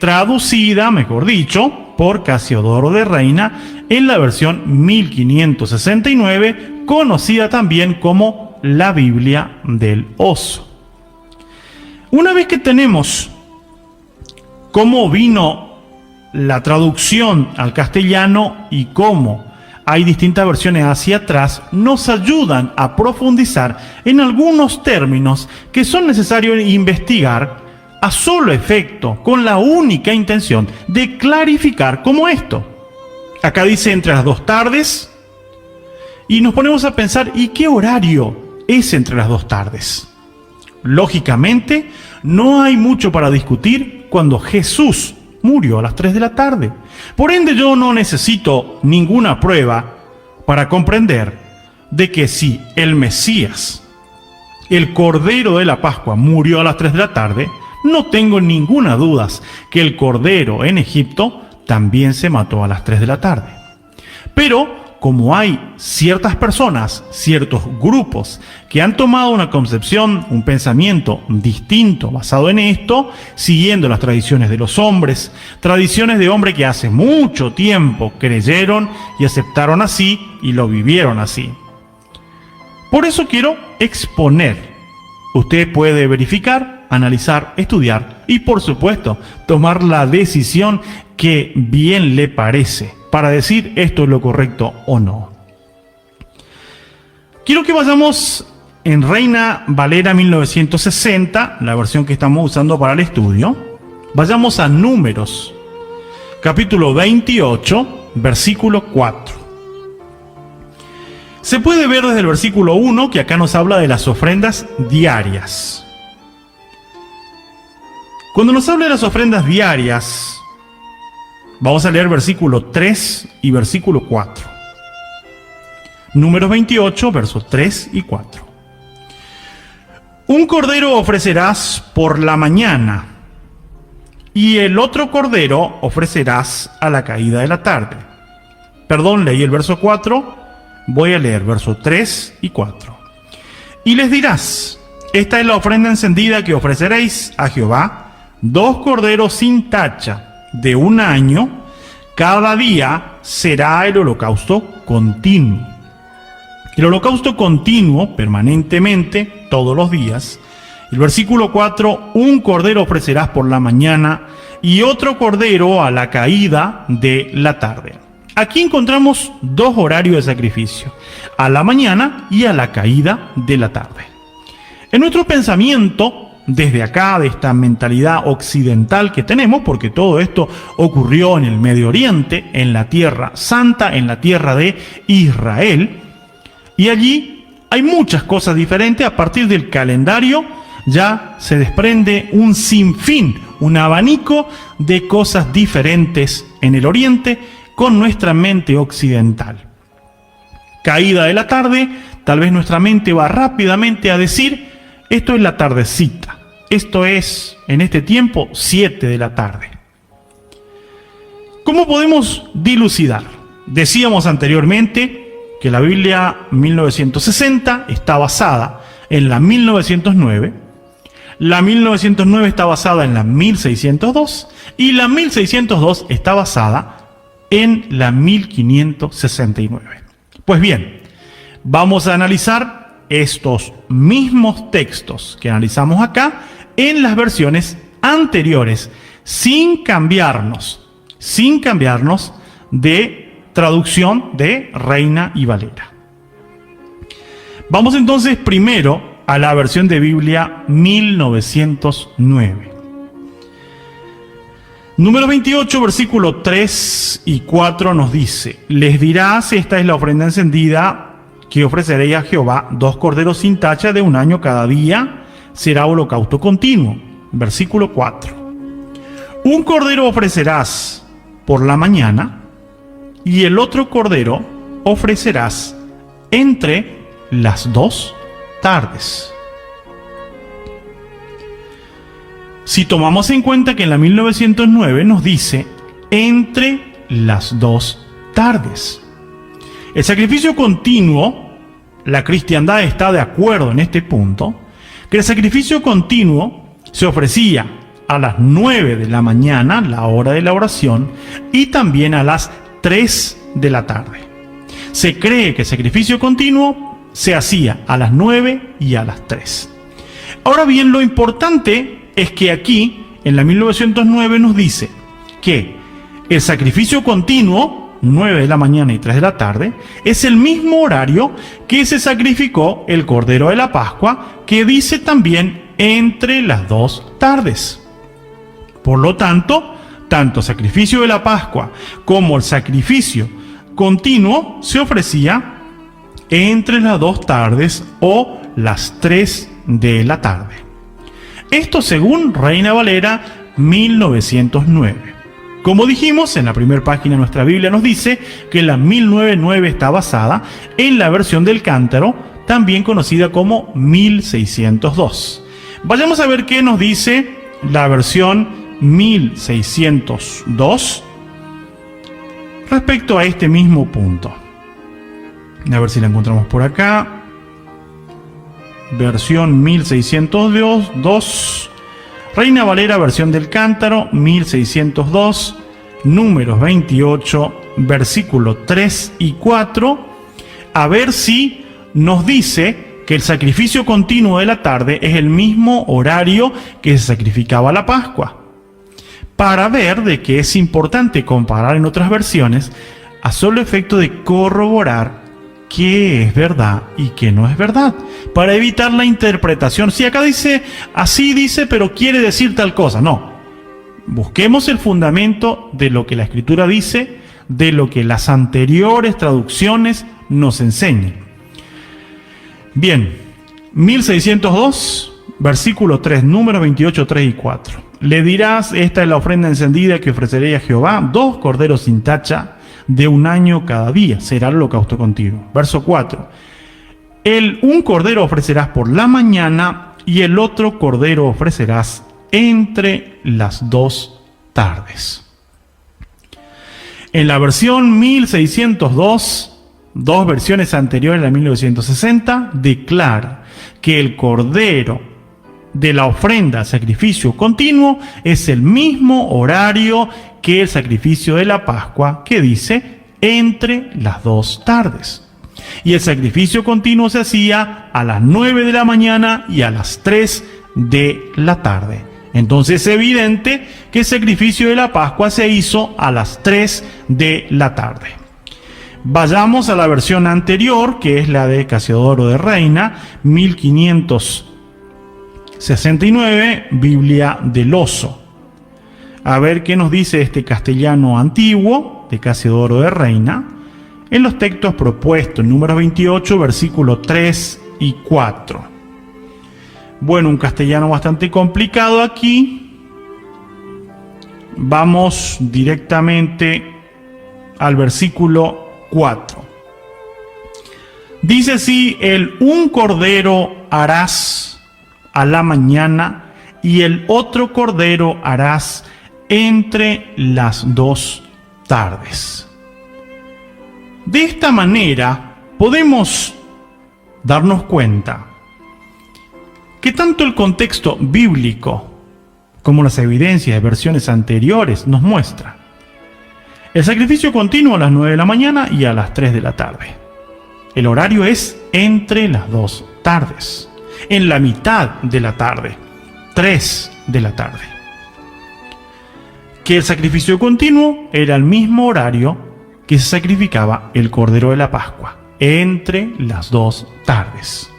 traducida, mejor dicho, por Casiodoro de Reina en la versión 1569, conocida también como la Biblia del Oso. Una vez que tenemos cómo vino la traducción al castellano y cómo hay distintas versiones hacia atrás, nos ayudan a profundizar en algunos términos que son necesarios investigar a solo efecto, con la única intención de clarificar como esto. Acá dice entre las dos tardes, y nos ponemos a pensar, ¿y qué horario es entre las dos tardes? Lógicamente, no hay mucho para discutir cuando Jesús murió a las 3 de la tarde. Por ende, yo no necesito ninguna prueba para comprender de que si el Mesías, el Cordero de la Pascua, murió a las 3 de la tarde, no tengo ninguna duda que el Cordero en Egipto también se mató a las 3 de la tarde. Pero como hay ciertas personas, ciertos grupos que han tomado una concepción, un pensamiento distinto basado en esto, siguiendo las tradiciones de los hombres, tradiciones de hombres que hace mucho tiempo creyeron y aceptaron así y lo vivieron así. Por eso quiero exponer. Usted puede verificar, analizar, estudiar y por supuesto tomar la decisión que bien le parece. para decir esto es lo correcto o no. Quiero que vayamos en Reina Valera 1960, la versión que estamos usando para el estudio. Vayamos a Números, capítulo 28, versículo 4. Se puede ver desde el versículo 1 que acá nos habla de las ofrendas diarias. Cuando nos habla de las ofrendas diarias, vamos a leer versículo 3 y versículo 4. Números 28, versos 3 y 4. Un cordero ofrecerás por la mañana, y el otro cordero ofrecerás a la caída de la tarde. Perdón, leí el verso 4, voy a leer versos 3 y 4. Y les dirás, esta es la ofrenda encendida que ofreceréis a Jehová, 2 corderos sin tacha de 1 año, cada día será el holocausto continuo. El holocausto continuo, permanentemente, todos los días. El versículo 4, un cordero ofrecerás por la mañana y otro cordero a la caída de la tarde. Aquí encontramos 2 horarios de sacrificio, a la mañana y a la caída de la tarde. En nuestro pensamiento, desde acá, de esta mentalidad occidental que tenemos, porque todo esto ocurrió en el Medio Oriente, en la Tierra Santa, en la tierra de Israel, y allí hay muchas cosas diferentes. A partir del calendario ya se desprende un sinfín, un abanico de cosas diferentes en el Oriente con nuestra mente occidental. Caída de la tarde, tal vez nuestra mente va rápidamente a decir, esto es la tardecita, esto es en este tiempo 7 de la tarde. ¿Cómo podemos dilucidar? Decíamos anteriormente que la Biblia 1960 está basada en la 1909, la 1909 está basada en la 1602 y la 1602 está basada en la 1569. Pues bien, vamos a analizar estos mismos textos que analizamos acá en las versiones anteriores, sin cambiarnos de traducción de Reina y Valera. Vamos entonces primero a la versión de Biblia 1909. Número 28, versículo 3 y 4 nos dice, les dirás, esta es la ofrenda encendida que ofreceréis a Jehová, 2 corderos sin tacha de 1 año cada día, será holocausto continuo. Versículo 4. Un cordero ofrecerás por la mañana, y el otro cordero ofrecerás entre las 2 tardes. Si tomamos en cuenta que en la 1909 nos dice entre las 2 tardes. El sacrificio continuo, la cristiandad está de acuerdo en este punto, que el sacrificio continuo se ofrecía a las 9 de la mañana, la hora de la oración, y también a las 3 de la tarde. Se cree que el sacrificio continuo se hacía a las 9 y a las 3. Ahora bien, lo importante es que aquí, en la 1909, nos dice que el sacrificio continuo, 9 de la mañana y 3 de la tarde, es el mismo horario que se sacrificó el Cordero de la Pascua, que dice también entre las 2 tardes. Por lo tanto, tanto el sacrificio de la Pascua como el sacrificio continuo se ofrecía entre las 2 tardes o las 3 de la tarde. Esto según Reina Valera 1909. Como dijimos, en la primera página de nuestra Biblia nos dice que la 1909 está basada en la versión del Cántaro, también conocida como 1602. Vayamos a ver qué nos dice la versión 1602 respecto a este mismo punto. A ver si la encontramos por acá. Versión 1602, Reina Valera, versión del Cántaro, 1602, números 28, versículos 3 y 4. A ver si nos dice que el sacrificio continuo de la tarde es el mismo horario que se sacrificaba la Pascua. Para ver de que es importante comparar en otras versiones, a solo efecto de corroborar qué es verdad y qué no es verdad, para evitar la interpretación. Si acá dice, así dice, pero quiere decir tal cosa. No. Busquemos el fundamento de lo que la Escritura dice, de lo que las anteriores traducciones nos enseñan. Bien, 1602, versículo 3, números 28, 3 y 4. Le dirás, esta es la ofrenda encendida que ofreceré a Jehová, 2 corderos sin tacha, de 1 año cada día, será el holocausto continuo. Verso 4. Un cordero ofrecerás por la mañana y el otro cordero ofrecerás entre las 2 tardes. En la versión 1602, 2 versiones anteriores, la 1960, declara que el cordero de la ofrenda sacrificio continuo es el mismo horario que el sacrificio de la Pascua, que dice entre las 2 tardes. Y el sacrificio continuo se hacía a las 9 de la mañana y a las 3 de la tarde. Entonces es evidente que el sacrificio de la Pascua se hizo a las 3 de la tarde. Vayamos a la versión anterior, que es la de Casiodoro de Reina, 1569, Biblia del Oso. A ver qué nos dice este castellano antiguo de Casiodoro de Reina en los textos propuestos, número 28, versículos 3 y 4. Bueno, un castellano bastante complicado aquí. Vamos directamente al versículo 4. Dice así: un cordero harás a la mañana y el otro cordero harás entre las 2 tardes. De esta manera podemos darnos cuenta que tanto el contexto bíblico como las evidencias de versiones anteriores nos muestran el sacrificio continuo a las 9 de la mañana y a las 3 de la tarde. El horario es entre las 2 tardes, en la mitad de la tarde, 3 de la tarde. Que el sacrificio continuo era el mismo horario que se sacrificaba el Cordero de la Pascua, entre las 2 tardes.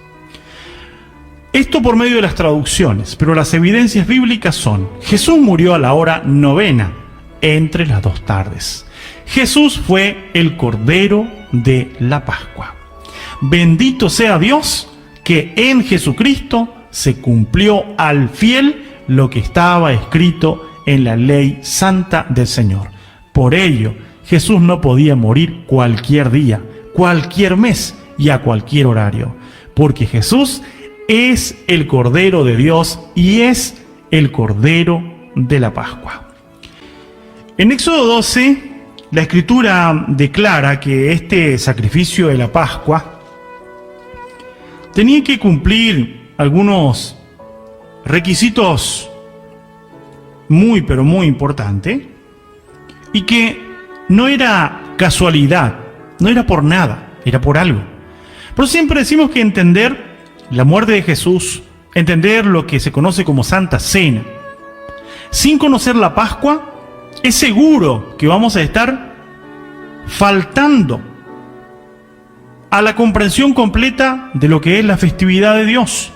Esto por medio de las traducciones, pero las evidencias bíblicas son: Jesús murió a la hora 9, entre las 2 tardes. Jesús fue el Cordero de la Pascua. Bendito sea Dios que en Jesucristo se cumplió al fiel lo que estaba escrito en la ley santa del Señor. Por ello, Jesús no podía morir cualquier día, cualquier mes y a cualquier horario, porque Jesús es el Cordero de Dios y es el Cordero de la Pascua. En Éxodo 12, la Escritura declara que este sacrificio de la Pascua tenía que cumplir algunos requisitos muy, pero muy importantes, y que no era casualidad, no era por nada, era por algo. Pero siempre decimos que entender la muerte de Jesús, entender lo que se conoce como Santa Cena, sin conocer la Pascua, es seguro que vamos a estar faltando a la comprensión completa de lo que es la festividad de Dios.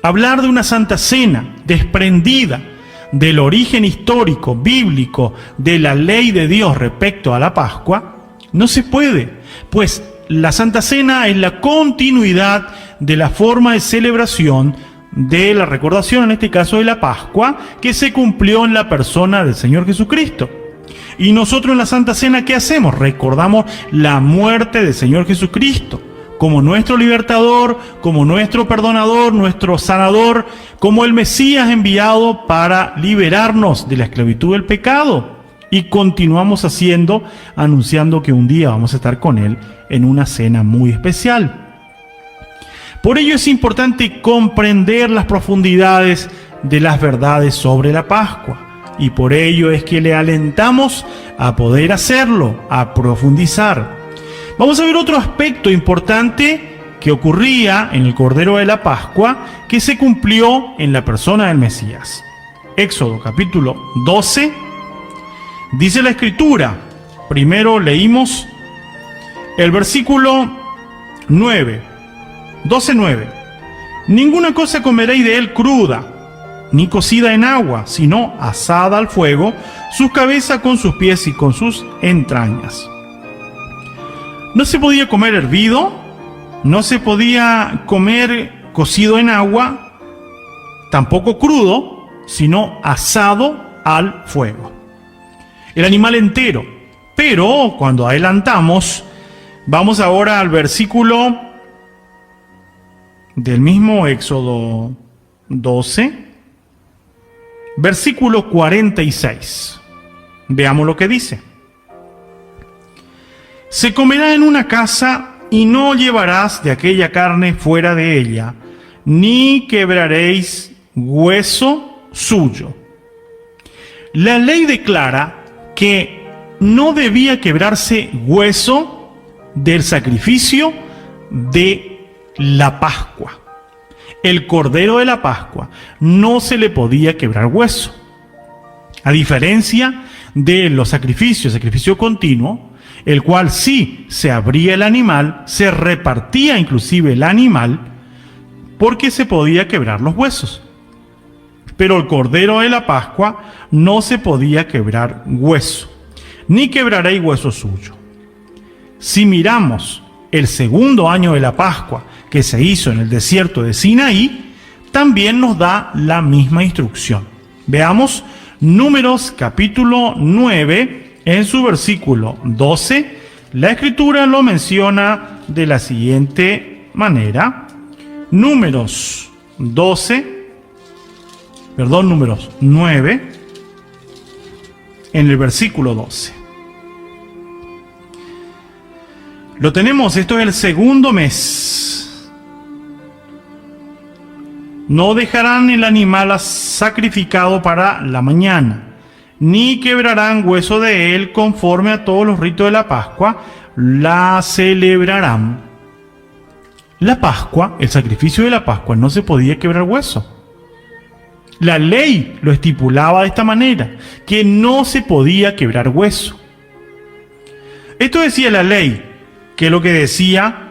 Hablar de una Santa Cena desprendida del origen histórico, bíblico, de la ley de Dios respecto a la Pascua, no se puede, pues la Santa Cena es la continuidad de la forma de celebración de la recordación, en este caso de la Pascua, que se cumplió en la persona del Señor Jesucristo. Y nosotros en la Santa Cena, ¿qué hacemos? Recordamos la muerte del Señor Jesucristo como nuestro libertador, como nuestro perdonador, nuestro sanador, como el Mesías enviado para liberarnos de la esclavitud del pecado. Y continuamos haciendo, anunciando que un día vamos a estar con Él en una cena muy especial. Por ello es importante comprender las profundidades de las verdades sobre la Pascua. Y por ello es que le alentamos a poder hacerlo, a profundizar. Vamos a ver otro aspecto importante que ocurría en el Cordero de la Pascua, que se cumplió en la persona del Mesías. Éxodo capítulo 12, dice la Escritura: Primero leímos el versículo 9, 12:9. Ninguna cosa comeréis de él cruda, ni cocida en agua, sino asada al fuego, sus cabezas con sus pies y con sus entrañas. No se podía comer hervido, no se podía comer cocido en agua, tampoco crudo, sino asado al fuego. El animal entero. Pero cuando adelantamos, vamos ahora al versículo del mismo Éxodo 12, versículo 46. Veamos lo que dice. Se comerá en una casa y no llevarás de aquella carne fuera de ella, ni quebraréis hueso suyo. La ley declara que no debía quebrarse hueso del sacrificio de la Pascua. El cordero de la Pascua no se le podía quebrar hueso. A diferencia de los sacrificios, sacrificio continuo, el cual sí se abría el animal, se repartía inclusive el animal, porque se podía quebrar los huesos. Pero el cordero de la Pascua no se podía quebrar hueso, ni quebraréis hueso suyo. Si miramos el segundo año de la Pascua, que se hizo en el desierto de Sinaí, también nos da la misma instrucción. Veamos Números capítulo 9, en su versículo 12, la Escritura lo menciona de la siguiente manera. Números 9, en el versículo 12. Lo tenemos, esto es el segundo mes. No dejarán el animal sacrificado para la mañana, ni quebrarán hueso de él conforme a todos los ritos de la Pascua, la celebrarán. La Pascua, el sacrificio de la Pascua, no se podía quebrar hueso. La ley lo estipulaba de esta manera, que no se podía quebrar hueso. Esto decía la ley, que es lo que decía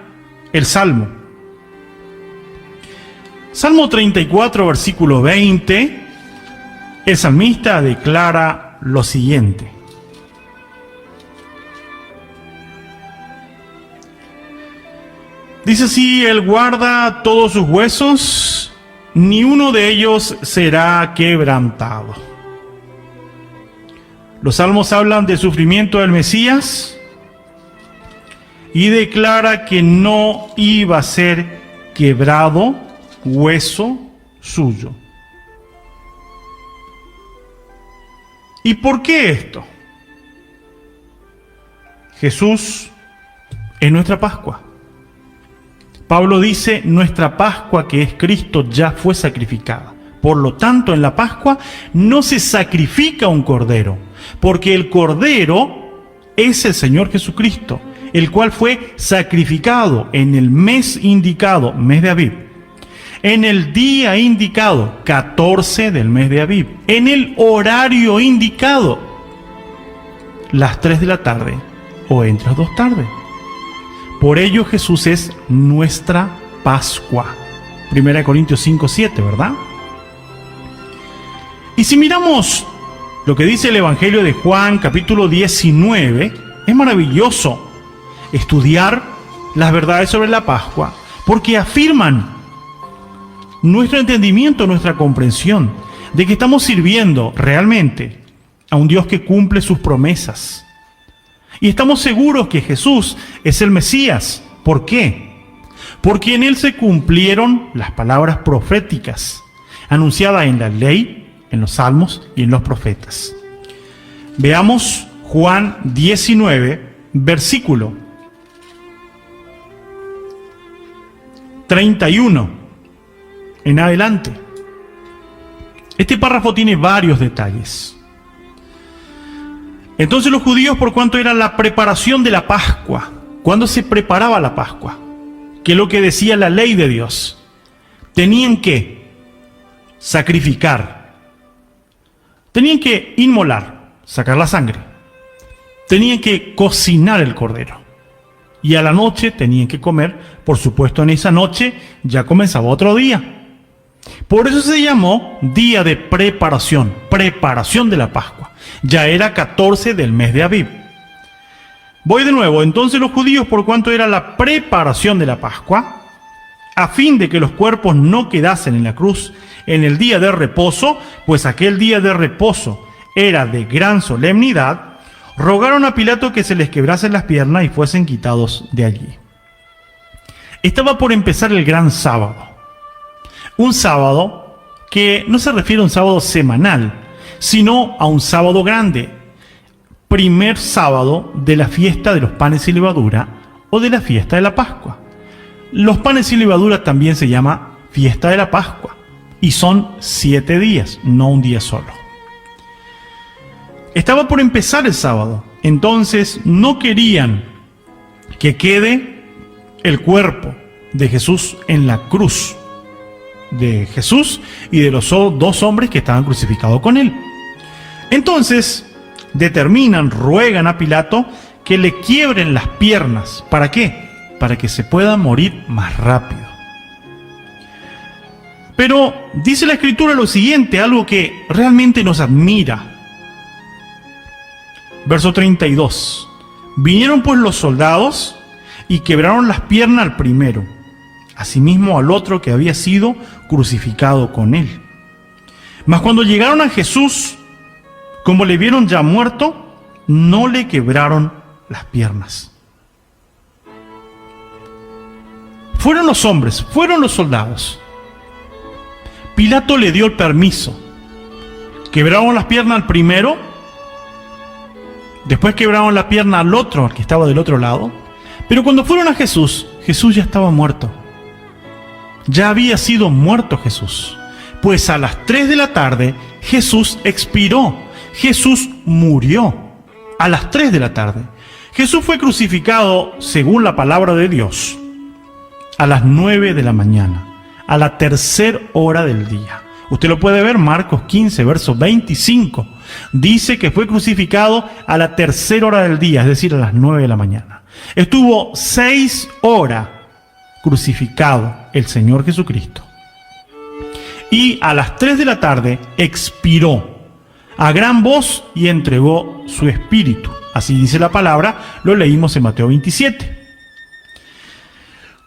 el Salmo. Salmo 34, versículo 20, el salmista declara lo siguiente. Dice así: Él guarda todos sus huesos, ni uno de ellos será quebrantado. Los salmos hablan del sufrimiento del Mesías y declara que no iba a ser quebrado hueso suyo. ¿Y por qué esto? Jesús es nuestra Pascua. Pablo dice: nuestra Pascua, que es Cristo, ya fue sacrificada. Por lo tanto, en la Pascua no se sacrifica un cordero, porque el cordero es el Señor Jesucristo, el cual fue sacrificado en el mes indicado, mes de Abib, en el día indicado, 14 del mes de Abib, en el horario indicado, las 3 de la tarde o entre las 2 tardes. Por ello Jesús es nuestra Pascua. 1 Corintios 5:7, ¿verdad? Y si miramos lo que dice el Evangelio de Juan, capítulo 19, es maravilloso estudiar las verdades sobre la Pascua, porque afirman nuestro entendimiento, nuestra comprensión de que estamos sirviendo realmente a un Dios que cumple sus promesas. Y estamos seguros que Jesús es el Mesías. ¿Por qué? Porque en Él se cumplieron las palabras proféticas anunciadas en la ley, en los salmos y en los profetas. Veamos Juan 19, versículo 31 en adelante. Este párrafo tiene varios detalles. Entonces los judíos, por cuanto era la preparación de la Pascua, cuando se preparaba la Pascua, que es lo que decía la ley de Dios, tenían que sacrificar, tenían que inmolar, sacar la sangre, tenían que cocinar el cordero. Y a la noche tenían que comer. Por supuesto, en esa noche ya comenzaba otro día. Por eso se llamó día de preparación, preparación de la Pascua. Ya era 14 del mes de Abib. Voy de nuevo. Entonces los judíos, por cuanto era la preparación de la Pascua, a fin de que los cuerpos no quedasen en la cruz en el día de reposo, pues aquel día de reposo era de gran solemnidad, rogaron a Pilato que se les quebrasen las piernas y fuesen quitados de allí. Estaba por empezar el gran sábado. Un sábado que no se refiere a un sábado semanal, sino a un sábado grande. Primer sábado de la fiesta de los panes sin levadura o de la fiesta de la Pascua. Los panes sin levadura también se llama fiesta de la Pascua y son 7 días, no un día solo. Estaba por empezar el sábado, entonces no querían que quede el cuerpo de Jesús en la cruz, de Jesús y de los 2 hombres que estaban crucificados con él. Entonces determinan, ruegan a Pilato que le quiebren las piernas. ¿Para qué? Para que se pueda morir más rápido. Pero dice la Escritura lo siguiente, algo que realmente nos admira. Verso 32. Vinieron pues los soldados y quebraron las piernas al primero, asimismo al otro que había sido crucificado con él. Mas cuando llegaron a Jesús, como le vieron ya muerto, no le quebraron las piernas. Fueron los hombres, fueron los soldados. Pilato le dio el permiso. Quebraron las piernas al primero, después quebraron la pierna al otro, al que estaba del otro lado. Pero cuando fueron a Jesús, Jesús ya estaba muerto. Ya había sido muerto Jesús. Pues a las 3 de la tarde Jesús expiró. Jesús murió. A las 3 de la tarde. Jesús fue crucificado, según la palabra de Dios, a las 9 de la mañana, a la 3ª hora del día. Usted lo puede ver, Marcos 15, verso 25. Dice que fue crucificado a la 3ª hora del día, es decir, a las 9 de la mañana. Estuvo 6 horas crucificado el Señor Jesucristo. Y a las 3 de la tarde expiró a gran voz y entregó su espíritu. Así dice la palabra, lo leímos en Mateo 27.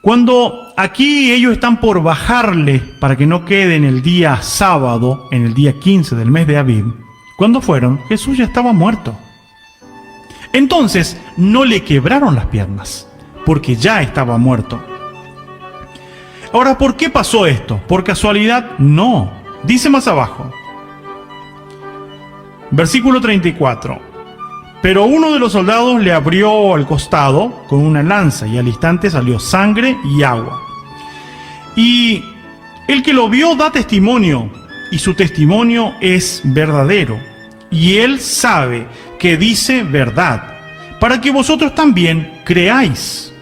Cuando aquí ellos están por bajarle para que no quede en el día sábado, en el día 15 del mes de Abib, cuando fueron, Jesús ya estaba muerto. Entonces no le quebraron las piernas, porque ya estaba muerto. Ahora, ¿por qué pasó esto? ¿Por casualidad? No. Dice más abajo, versículo 34. Pero uno de los soldados le abrió al costado con una lanza y al instante salió sangre y agua. Y el que lo vio da testimonio, y su testimonio es verdadero. Y él sabe que dice verdad, para que vosotros también creáis.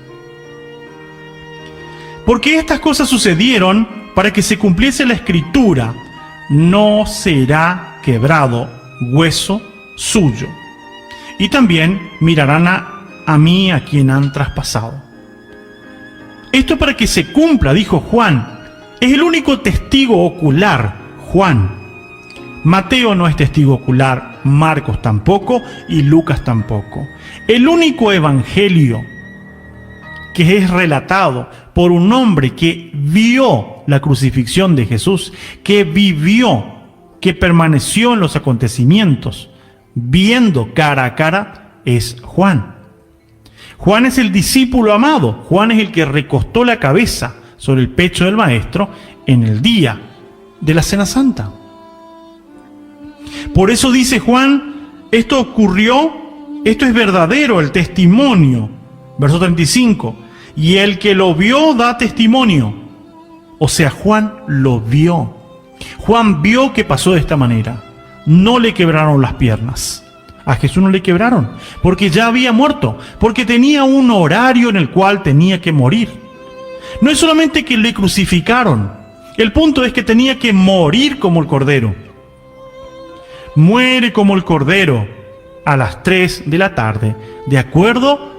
Porque estas cosas sucedieron para que se cumpliese la escritura: no será quebrado hueso suyo. Y también mirarán a mí a quien han traspasado. Esto para que se cumpla, dijo Juan. Es el único testigo ocular, Juan. Mateo no es testigo ocular, Marcos tampoco y Lucas tampoco. El único evangelio que es relatado por un hombre que vio la crucifixión de Jesús, que vivió, que permaneció en los acontecimientos, viendo cara a cara, es Juan. Juan es el discípulo amado. Juan es el que recostó la cabeza sobre el pecho del Maestro en el día de la Cena Santa. Por eso dice Juan, esto ocurrió, esto es verdadero, el testimonio. Verso 35, y el que lo vio da testimonio. O sea, Juan lo vio. Juan vio que pasó de esta manera. No le quebraron las piernas. A Jesús no le quebraron, porque ya había muerto, porque tenía un horario en el cual tenía que morir. No es solamente que le crucificaron, el punto es que tenía que morir como el cordero. Muere como el cordero a las 3 de la tarde, de acuerdo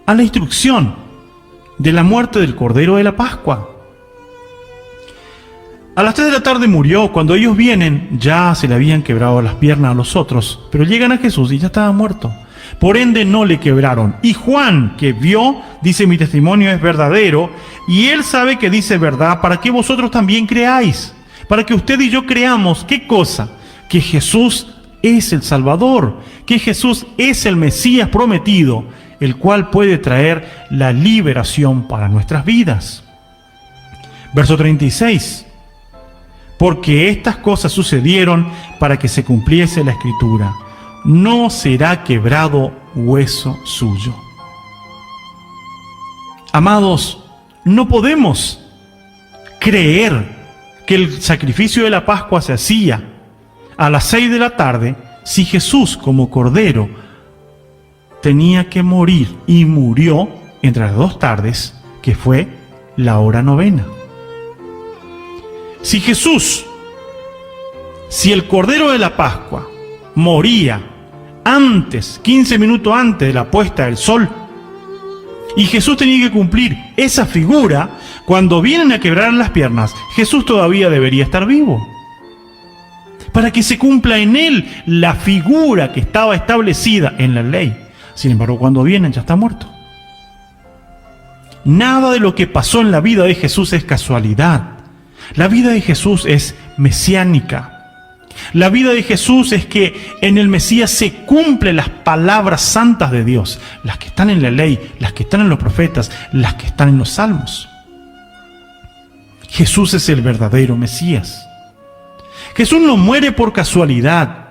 a la instrucción de la muerte del Cordero de la Pascua. A las 3 de la tarde murió. Cuando ellos vienen, ya se le habían quebrado las piernas a los otros, pero llegan a Jesús y ya estaba muerto. Por ende no le quebraron. Y Juan, que vio, dice: mi testimonio es verdadero, y él sabe que dice verdad, para que vosotros también creáis. Para que usted y yo creamos, ¿qué cosa? Que Jesús es el Salvador, que Jesús es el Mesías prometido, el cual puede traer la liberación para nuestras vidas. Verso 36. Porque estas cosas sucedieron para que se cumpliese la Escritura: no será quebrado hueso suyo. Amados, no podemos creer que el sacrificio de la Pascua se hacía a las 6 de la tarde si Jesús, como Cordero, tenía que morir, y murió entre las 2 tardes, que fue la hora novena. Si el Cordero de la Pascua moría antes, 15 minutos antes de la puesta del sol, y Jesús tenía que cumplir esa figura, cuando vienen a quebrar las piernas, Jesús todavía debería estar vivo, para que se cumpla en él la figura que estaba establecida en la ley. Sin embargo, cuando vienen ya está muerto. Nada de lo que pasó en la vida de Jesús es casualidad. La vida de Jesús es mesiánica. La vida de Jesús es que en el Mesías se cumplen las palabras santas de Dios, las que están en la ley, las que están en los profetas, las que están en los salmos. Jesús es el verdadero Mesías. Jesús no muere por casualidad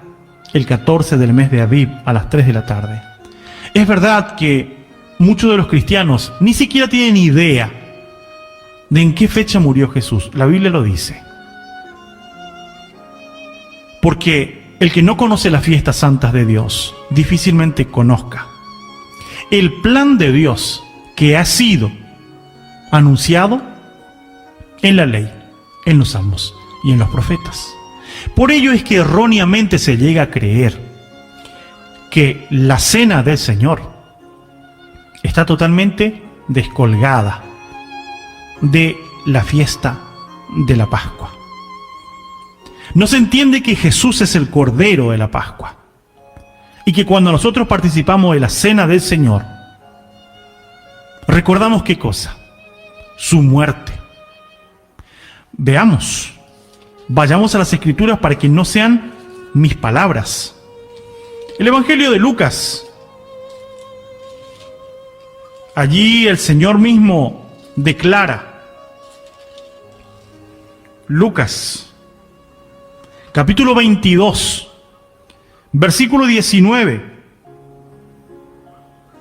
el 14 del mes de Aviv a las 3 de la tarde. Es verdad que muchos de los cristianos ni siquiera tienen idea de en qué fecha murió Jesús. La Biblia lo dice. Porque el que no conoce las fiestas santas de Dios difícilmente conozca el plan de Dios que ha sido anunciado en la ley, en los salmos y en los profetas. Por ello es que erróneamente se llega a creer que la cena del Señor está totalmente descolgada de la fiesta de la Pascua. No se entiende que Jesús es el Cordero de la Pascua, y que cuando nosotros participamos de la cena del Señor, recordamos ¿qué cosa? Su muerte. Veamos, vayamos a las Escrituras para que no sean mis palabras. El Evangelio de Lucas. Allí el Señor mismo declara. Lucas capítulo 22, versículo 19.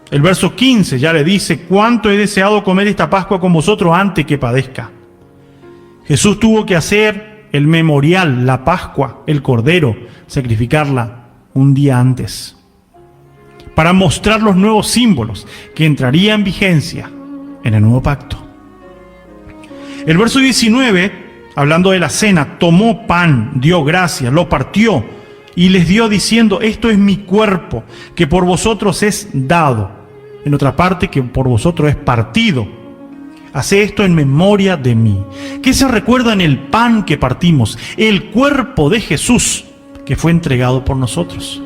El verso 15 ya le dice: cuánto he deseado comer esta Pascua con vosotros antes que padezca. Jesús tuvo que hacer el memorial, la Pascua, el Cordero, sacrificarla un día antes, para mostrar los nuevos símbolos que entrarían en vigencia en el nuevo pacto. El verso 19, hablando de la cena, tomó pan, dio gracias, lo partió y les dio diciendo: esto es mi cuerpo, que por vosotros es dado. En otra parte, que por vosotros es partido. Haced esto en memoria de mí. ¿Qué se recuerda en el pan que partimos? El cuerpo de Jesús, que fue entregado por nosotros.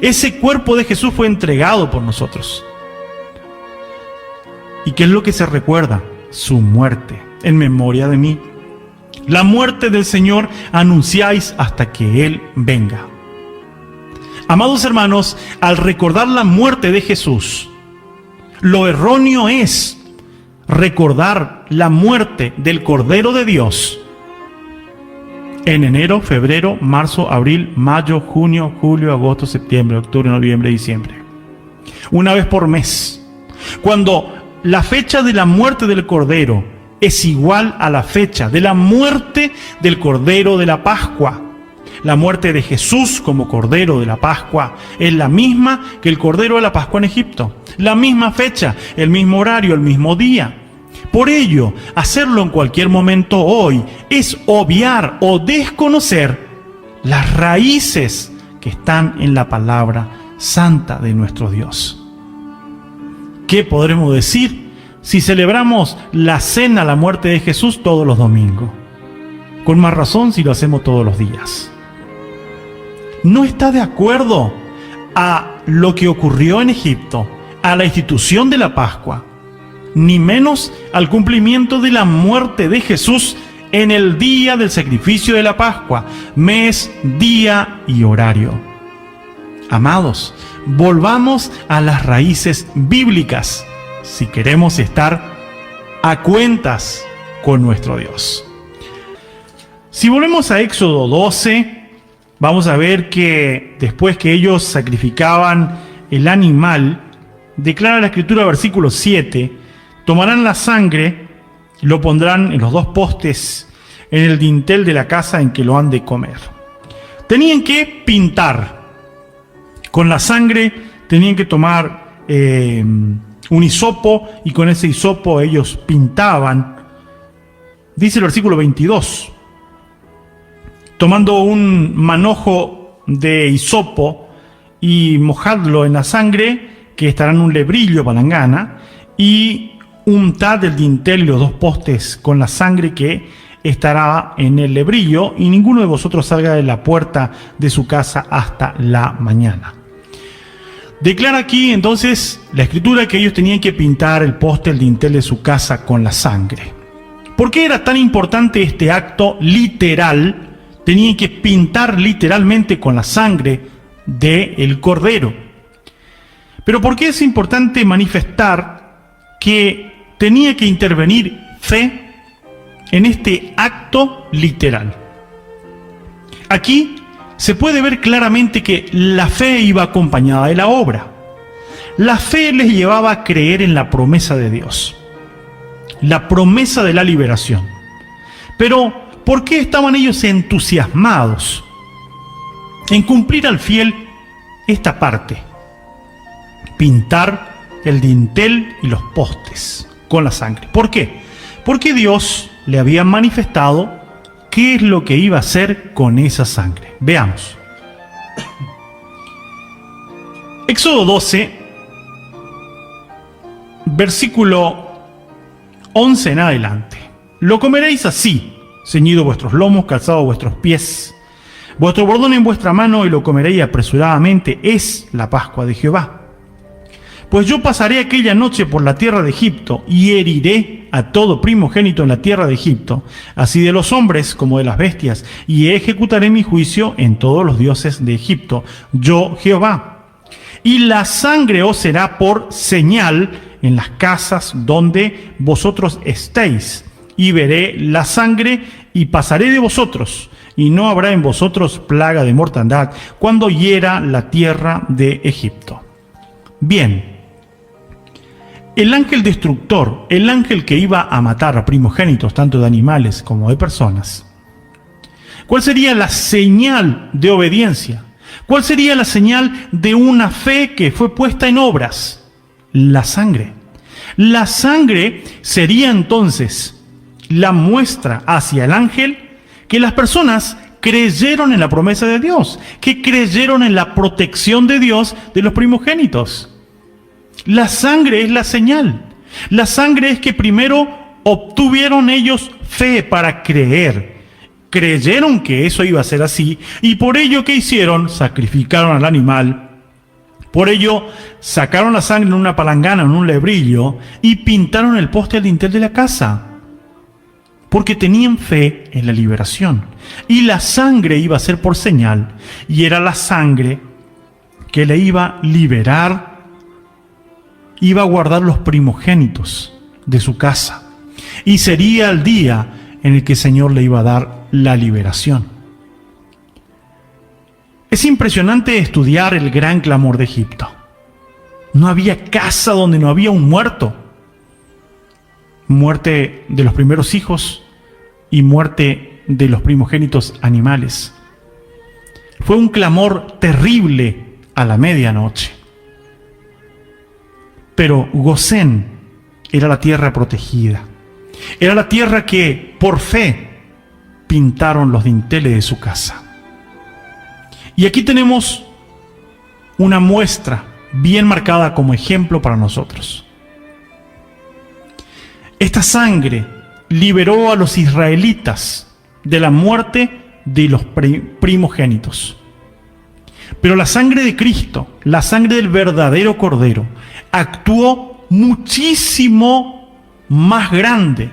Ese cuerpo de Jesús fue entregado por nosotros. ¿Y qué es lo que se recuerda? Su muerte, en memoria de mí. La muerte del Señor anunciáis hasta que Él venga. Amados hermanos, al recordar la muerte de Jesús, lo erróneo es recordar la muerte del Cordero de Dios en enero, febrero, marzo, abril, mayo, junio, julio, agosto, septiembre, octubre, noviembre, diciembre. Una vez por mes. Cuando la fecha de la muerte del Cordero es igual a la fecha de la muerte del Cordero de la Pascua. La muerte de Jesús como Cordero de la Pascua es la misma que el Cordero de la Pascua en Egipto. La misma fecha, el mismo horario, el mismo día. Por ello, hacerlo en cualquier momento hoy es obviar o desconocer las raíces que están en la palabra santa de nuestro Dios. ¿Qué podremos decir si celebramos la cena, la muerte de Jesús todos los domingos? Con más razón si lo hacemos todos los días. No está de acuerdo a lo que ocurrió en Egipto, a la institución de la Pascua, ni menos al cumplimiento de la muerte de Jesús en el día del sacrificio de la Pascua, mes, día y horario. Amados, volvamos a las raíces bíblicas si queremos estar a cuentas con nuestro Dios. Si volvemos a Éxodo 12, vamos a ver que después que ellos sacrificaban el animal, declara la Escritura, versículo 7, tomarán la sangre, lo pondrán en los dos postes, en el dintel de la casa en que lo han de comer. Tenían que pintar. Con la sangre tenían que tomar un hisopo, y con ese hisopo ellos pintaban. Dice el versículo 22, tomando un manojo de hisopo y mojadlo en la sangre, que estará en un lebrillo, palangana, y untad el dintel y los dos postes con la sangre que estará en el lebrillo, y ninguno de vosotros salga de la puerta de su casa hasta la mañana. Declara aquí entonces la Escritura que ellos tenían que pintar el poste, el dintel de su casa con la sangre. ¿Por qué era tan importante este acto literal? Tenían que pintar literalmente con la sangre del cordero. Pero ¿por qué es importante manifestar que tenía que intervenir fe en este acto literal? Aquí se puede ver claramente que la fe iba acompañada de la obra. La fe les llevaba a creer en la promesa de Dios, la promesa de la liberación. Pero, ¿por qué estaban ellos entusiasmados en cumplir al fiel esta parte? Pintar el dintel y los postes con la sangre. ¿Por qué? Porque Dios le había manifestado qué es lo que iba a hacer con esa sangre. Veamos. Éxodo 12, versículo 11 en adelante. Lo comeréis así, ceñido vuestros lomos, calzado vuestros pies, vuestro bordón en vuestra mano, y lo comeréis apresuradamente. Es la Pascua de Jehová. Pues yo pasaré aquella noche por la tierra de Egipto, y heriré a todo primogénito en la tierra de Egipto, así de los hombres como de las bestias, y ejecutaré mi juicio en todos los dioses de Egipto, yo Jehová. Y la sangre os será por señal en las casas donde vosotros estéis, y veré la sangre y pasaré de vosotros, y no habrá en vosotros plaga de mortandad cuando hiera la tierra de Egipto. Bien, el ángel destructor, el ángel que iba a matar a primogénitos, tanto de animales como de personas, ¿cuál sería la señal de obediencia? ¿Cuál sería la señal de una fe que fue puesta en obras? La sangre. La sangre sería entonces la muestra hacia el ángel que las personas creyeron en la promesa de Dios, que creyeron en la protección de Dios de los primogénitos. La sangre es la señal. La sangre es que primero obtuvieron ellos fe para creer. Creyeron que eso iba a ser así, y por ello, ¿qué hicieron? Sacrificaron al animal. Por ello, sacaron la sangre en una palangana, en un lebrillo, y pintaron el poste al dintel de la casa. Porque tenían fe en la liberación. Y la sangre iba a ser por señal, y era la sangre que le iba a liberar, iba a guardar los primogénitos de su casa, y sería el día en el que el Señor le iba a dar la liberación. Es impresionante estudiar el gran clamor de Egipto. No había casa donde no había un muerto. Muerte de los primeros hijos y muerte de los primogénitos animales. Fue un clamor terrible a la medianoche. Pero Gosén era la tierra protegida. Era la tierra que, por fe, pintaron los dinteles de su casa. Y aquí tenemos una muestra bien marcada como ejemplo para nosotros. Esta sangre liberó a los israelitas de la muerte de los primogénitos. Pero la sangre de Cristo, la sangre del verdadero Cordero, actuó muchísimo más grande,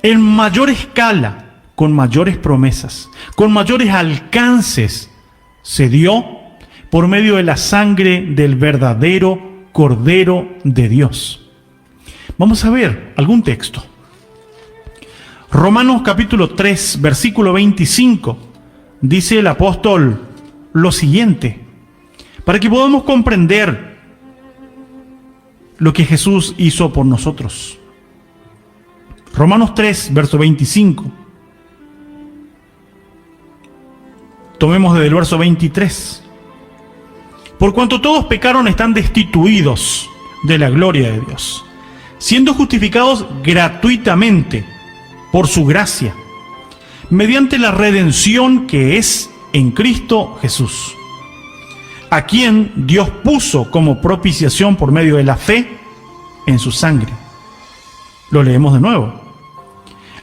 en mayor escala, con mayores promesas, con mayores alcances. Se dio por medio de la sangre del verdadero Cordero de Dios. Vamos a ver algún texto. Romanos capítulo 3, versículo 25, dice el apóstol lo siguiente, para que podamos comprender lo que Jesús hizo por nosotros. Romanos 3, verso 25. Tomemos desde el verso 23. Por cuanto todos pecaron, están destituidos de la gloria de Dios, siendo justificados gratuitamente por su gracia, mediante la redención que es en Cristo Jesús, a quien Dios puso como propiciación por medio de la fe en su sangre. Lo leemos de nuevo.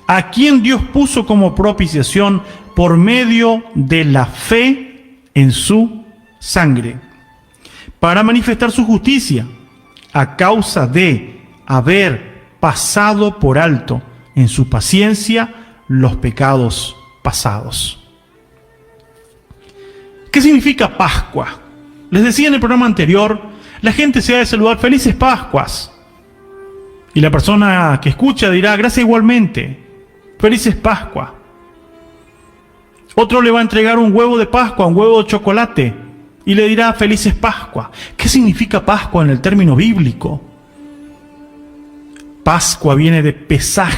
A quien Dios puso como propiciación por medio de la fe en su sangre, para manifestar su justicia, a causa de haber pasado por alto en su paciencia los pecados pasados. ¿Qué significa Pascua? Les decía en el programa anterior, la gente se ha de saludar felices Pascuas. Y la persona que escucha dirá, gracias igualmente, felices Pascua. Otro le va a entregar un huevo de Pascua, un huevo de chocolate, y le dirá, felices Pascua. ¿Qué significa Pascua en el término bíblico? Pascua viene de Pesaj,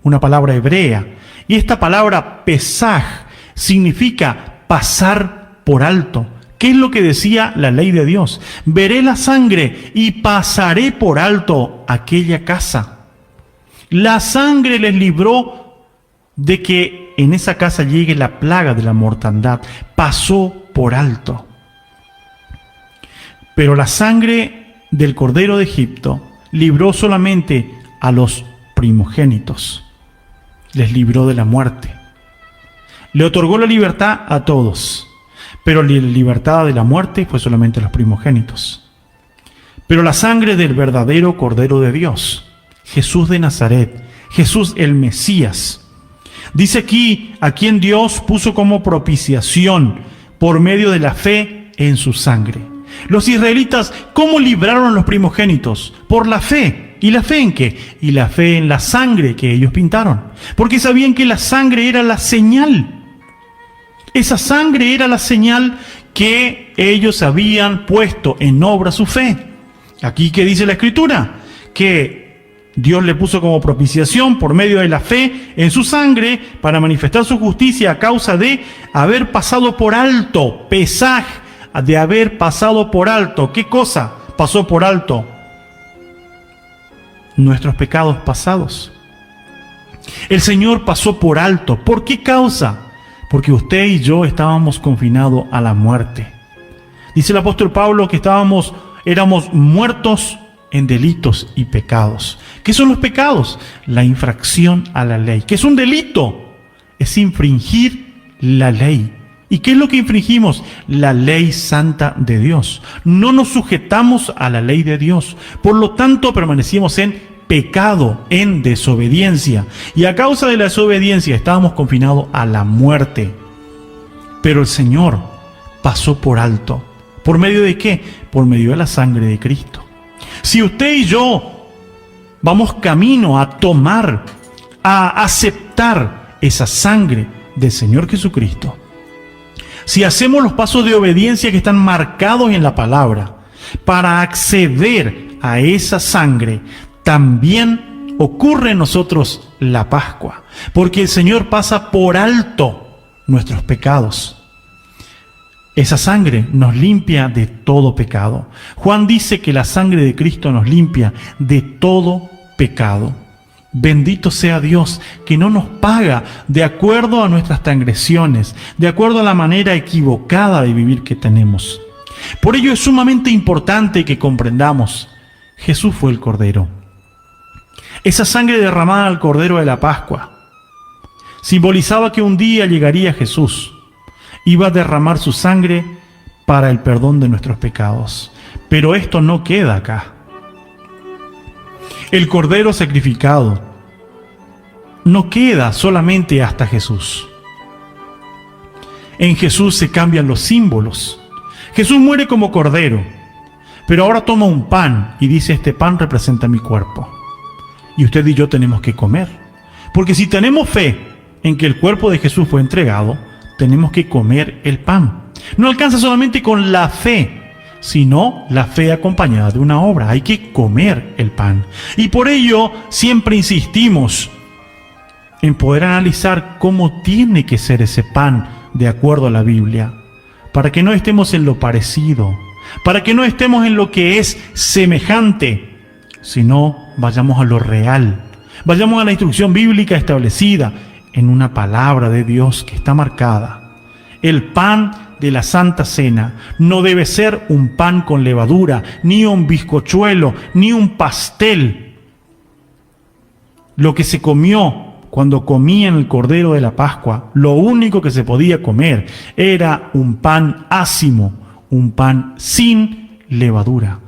una palabra hebrea. Y esta palabra Pesaj significa pasar por alto. ¿Qué es lo que decía la ley de Dios? Veré la sangre y pasaré por alto aquella casa. La sangre les libró de que en esa casa llegue la plaga de la mortandad. Pasó por alto. Pero la sangre del Cordero de Egipto libró solamente a los primogénitos. Les libró de la muerte. Le otorgó la libertad a todos, pero la libertad de la muerte fue solamente a los primogénitos. Pero la sangre del verdadero Cordero de Dios, Jesús de Nazaret, Jesús el Mesías, dice aquí, a quien Dios puso como propiciación por medio de la fe en su sangre. Los israelitas, ¿cómo libraron a los primogénitos? Por la fe. ¿Y la fe en qué? Y la fe en la sangre que ellos pintaron. Porque sabían que la sangre era la señal. Esa sangre era la señal que ellos habían puesto en obra su fe. Aquí, ¿qué dice la Escritura? Que Dios le puso como propiciación por medio de la fe en su sangre para manifestar su justicia a causa de haber pasado por alto, Pesaj, de haber pasado por alto. ¿Qué cosa pasó por alto? Nuestros pecados pasados. El Señor pasó por alto. ¿Por qué causa? Porque usted y yo estábamos confinados a la muerte. Dice el apóstol Pablo que éramos muertos en delitos y pecados. ¿Qué son los pecados? La infracción a la ley. ¿Qué es un delito? Es infringir la ley. ¿Y qué es lo que infringimos? La ley santa de Dios. No nos sujetamos a la ley de Dios. Por lo tanto, permanecíamos en pecado, en desobediencia. Y a causa de la desobediencia estábamos confinados a la muerte. Pero el Señor pasó por alto. ¿Por medio de qué? Por medio de la sangre de Cristo. Si usted y yo vamos camino a tomar, a aceptar esa sangre del Señor Jesucristo, si hacemos los pasos de obediencia que están marcados en la palabra para acceder a esa sangre, también ocurre en nosotros la Pascua, porque el Señor pasa por alto nuestros pecados. Esa sangre nos limpia de todo pecado. Juan dice que la sangre de Cristo nos limpia de todo pecado. Bendito sea Dios que no nos paga de acuerdo a nuestras transgresiones, de acuerdo a la manera equivocada de vivir que tenemos. Por ello es sumamente importante que comprendamos: Jesús fue el Cordero. Esa sangre derramada al Cordero de la Pascua simbolizaba que un día llegaría Jesús, iba a derramar su sangre para el perdón de nuestros pecados. Pero esto no queda acá. El Cordero sacrificado no queda solamente hasta Jesús. En Jesús se cambian los símbolos. Jesús muere como Cordero, pero ahora toma un pan y dice: este pan representa mi cuerpo. Y usted y yo tenemos que comer. Porque si tenemos fe en que el cuerpo de Jesús fue entregado, tenemos que comer el pan. No alcanza solamente con la fe, sino la fe acompañada de una obra. Hay que comer el pan. Y por ello siempre insistimos en poder analizar cómo tiene que ser ese pan de acuerdo a la Biblia, para que no estemos en lo parecido, para que no estemos en lo que es semejante, sino vayamos a lo real, vayamos a la instrucción bíblica establecida en una palabra de Dios que está marcada. El pan de la Santa Cena no debe ser un pan con levadura, ni un bizcochuelo, ni un pastel. Lo que se comió cuando comían el Cordero de la Pascua, lo único que se podía comer era un pan ácimo, un pan sin levadura.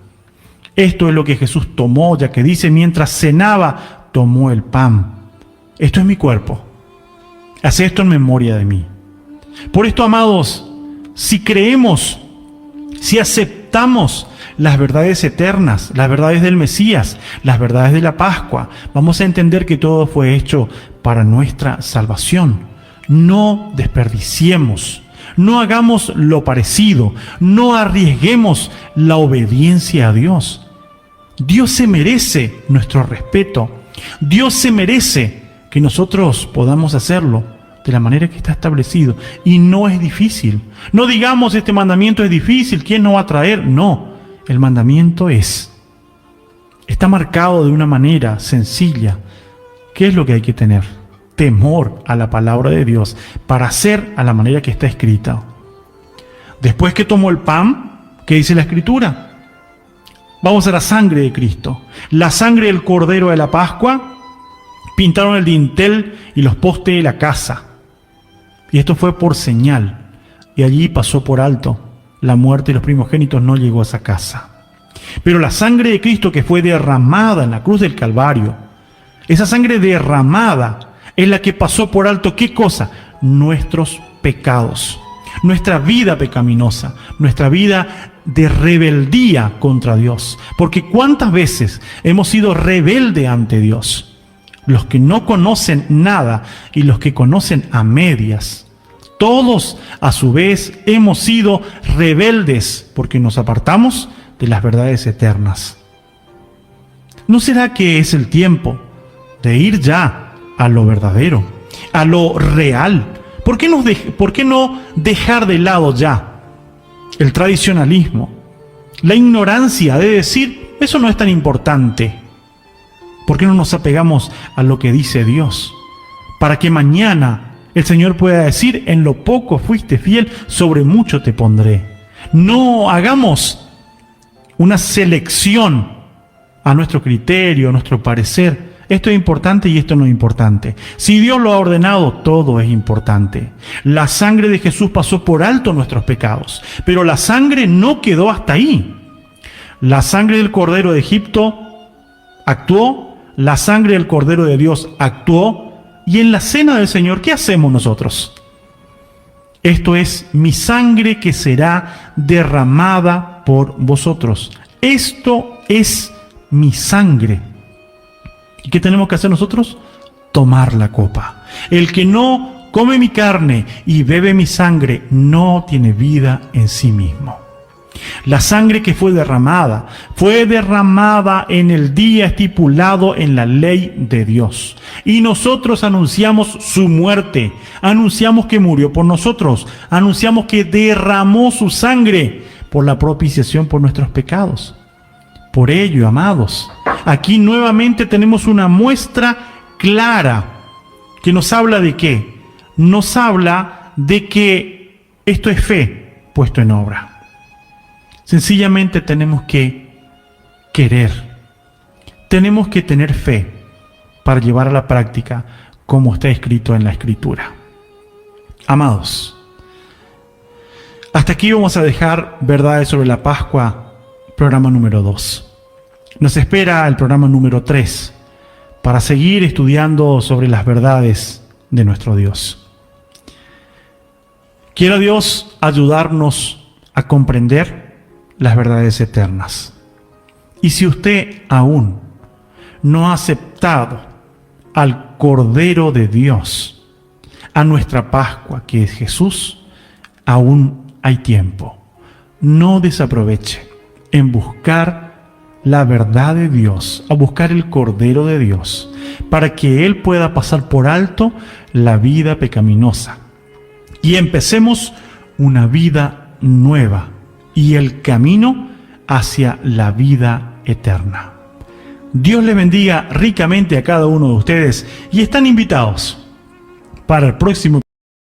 Esto es lo que Jesús tomó, ya que dice: mientras cenaba, tomó el pan. Esto es mi cuerpo. Haz esto en memoria de mí. Por esto, amados, si creemos, si aceptamos las verdades eternas, las verdades del Mesías, las verdades de la Pascua, vamos a entender que todo fue hecho para nuestra salvación. No desperdiciemos, no hagamos lo parecido, no arriesguemos la obediencia a Dios. Dios se merece nuestro respeto. Dios se merece que nosotros podamos hacerlo de la manera que está establecido. Y no es difícil. No digamos: este mandamiento es difícil, ¿quién nos va a traer? No, el mandamiento está marcado de una manera sencilla. ¿Qué es lo que hay que tener? Temor a la palabra de Dios para hacer a la manera que está escrita. Después que tomó el pan, ¿qué dice la Escritura? Vamos a la sangre de Cristo, la sangre del Cordero de la Pascua. Pintaron el dintel y los postes de la casa. Y esto fue por señal. Y allí pasó por alto la muerte de los primogénitos, no llegó a esa casa. Pero la sangre de Cristo que fue derramada en la cruz del Calvario, esa sangre derramada es la que pasó por alto, ¿qué cosa? Nuestros pecados, nuestra vida pecaminosa, nuestra vida de rebeldía contra Dios. Porque ¿cuántas veces hemos sido rebeldes ante Dios? Los que no conocen nada y los que conocen a medias. Todos, a su vez, hemos sido rebeldes porque nos apartamos de las verdades eternas. ¿No será que es el tiempo de ir ya a lo verdadero, a lo real? ¿Por qué no dejar de lado ya el tradicionalismo, la ignorancia de decir: eso no es tan importante? ¿Por qué no nos apegamos a lo que dice Dios? Para que mañana el Señor pueda decir: en lo poco fuiste fiel, sobre mucho te pondré. No hagamos una selección a nuestro criterio, a nuestro parecer. Esto es importante y esto no es importante. Si Dios lo ha ordenado, todo es importante. La sangre de Jesús pasó por alto nuestros pecados, pero la sangre no quedó hasta ahí. La sangre del Cordero de Egipto actuó, la sangre del Cordero de Dios actuó, y en la cena del Señor, ¿qué hacemos nosotros? Esto es mi sangre que será derramada por vosotros. Esto es mi sangre. ¿Y qué tenemos que hacer nosotros? Tomar la copa. El que no come mi carne y bebe mi sangre no tiene vida en sí mismo. La sangre que fue derramada en el día estipulado en la ley de Dios. Y nosotros anunciamos su muerte, anunciamos que murió por nosotros, anunciamos que derramó su sangre por la propiciación por nuestros pecados. Por ello, amados, aquí nuevamente tenemos una muestra clara que nos habla de qué. Nos habla de que esto es fe puesto en obra. Sencillamente tenemos que querer. Tenemos que tener fe para llevar a la práctica como está escrito en la Escritura. Amados, hasta aquí vamos a dejar Verdades sobre la Pascua, programa número 2. Nos espera el programa número 3 para seguir estudiando sobre las verdades de nuestro Dios. Quiera Dios ayudarnos a comprender las verdades eternas. Y si usted aún no ha aceptado al Cordero de Dios, a nuestra Pascua, que es Jesús, aún hay tiempo. No desaproveche en buscar la verdad de Dios, a buscar el Cordero de Dios, para que Él pueda pasar por alto la vida pecaminosa y empecemos una vida nueva y el camino hacia la vida eterna. Dios les bendiga ricamente a cada uno de ustedes y están invitados para el próximo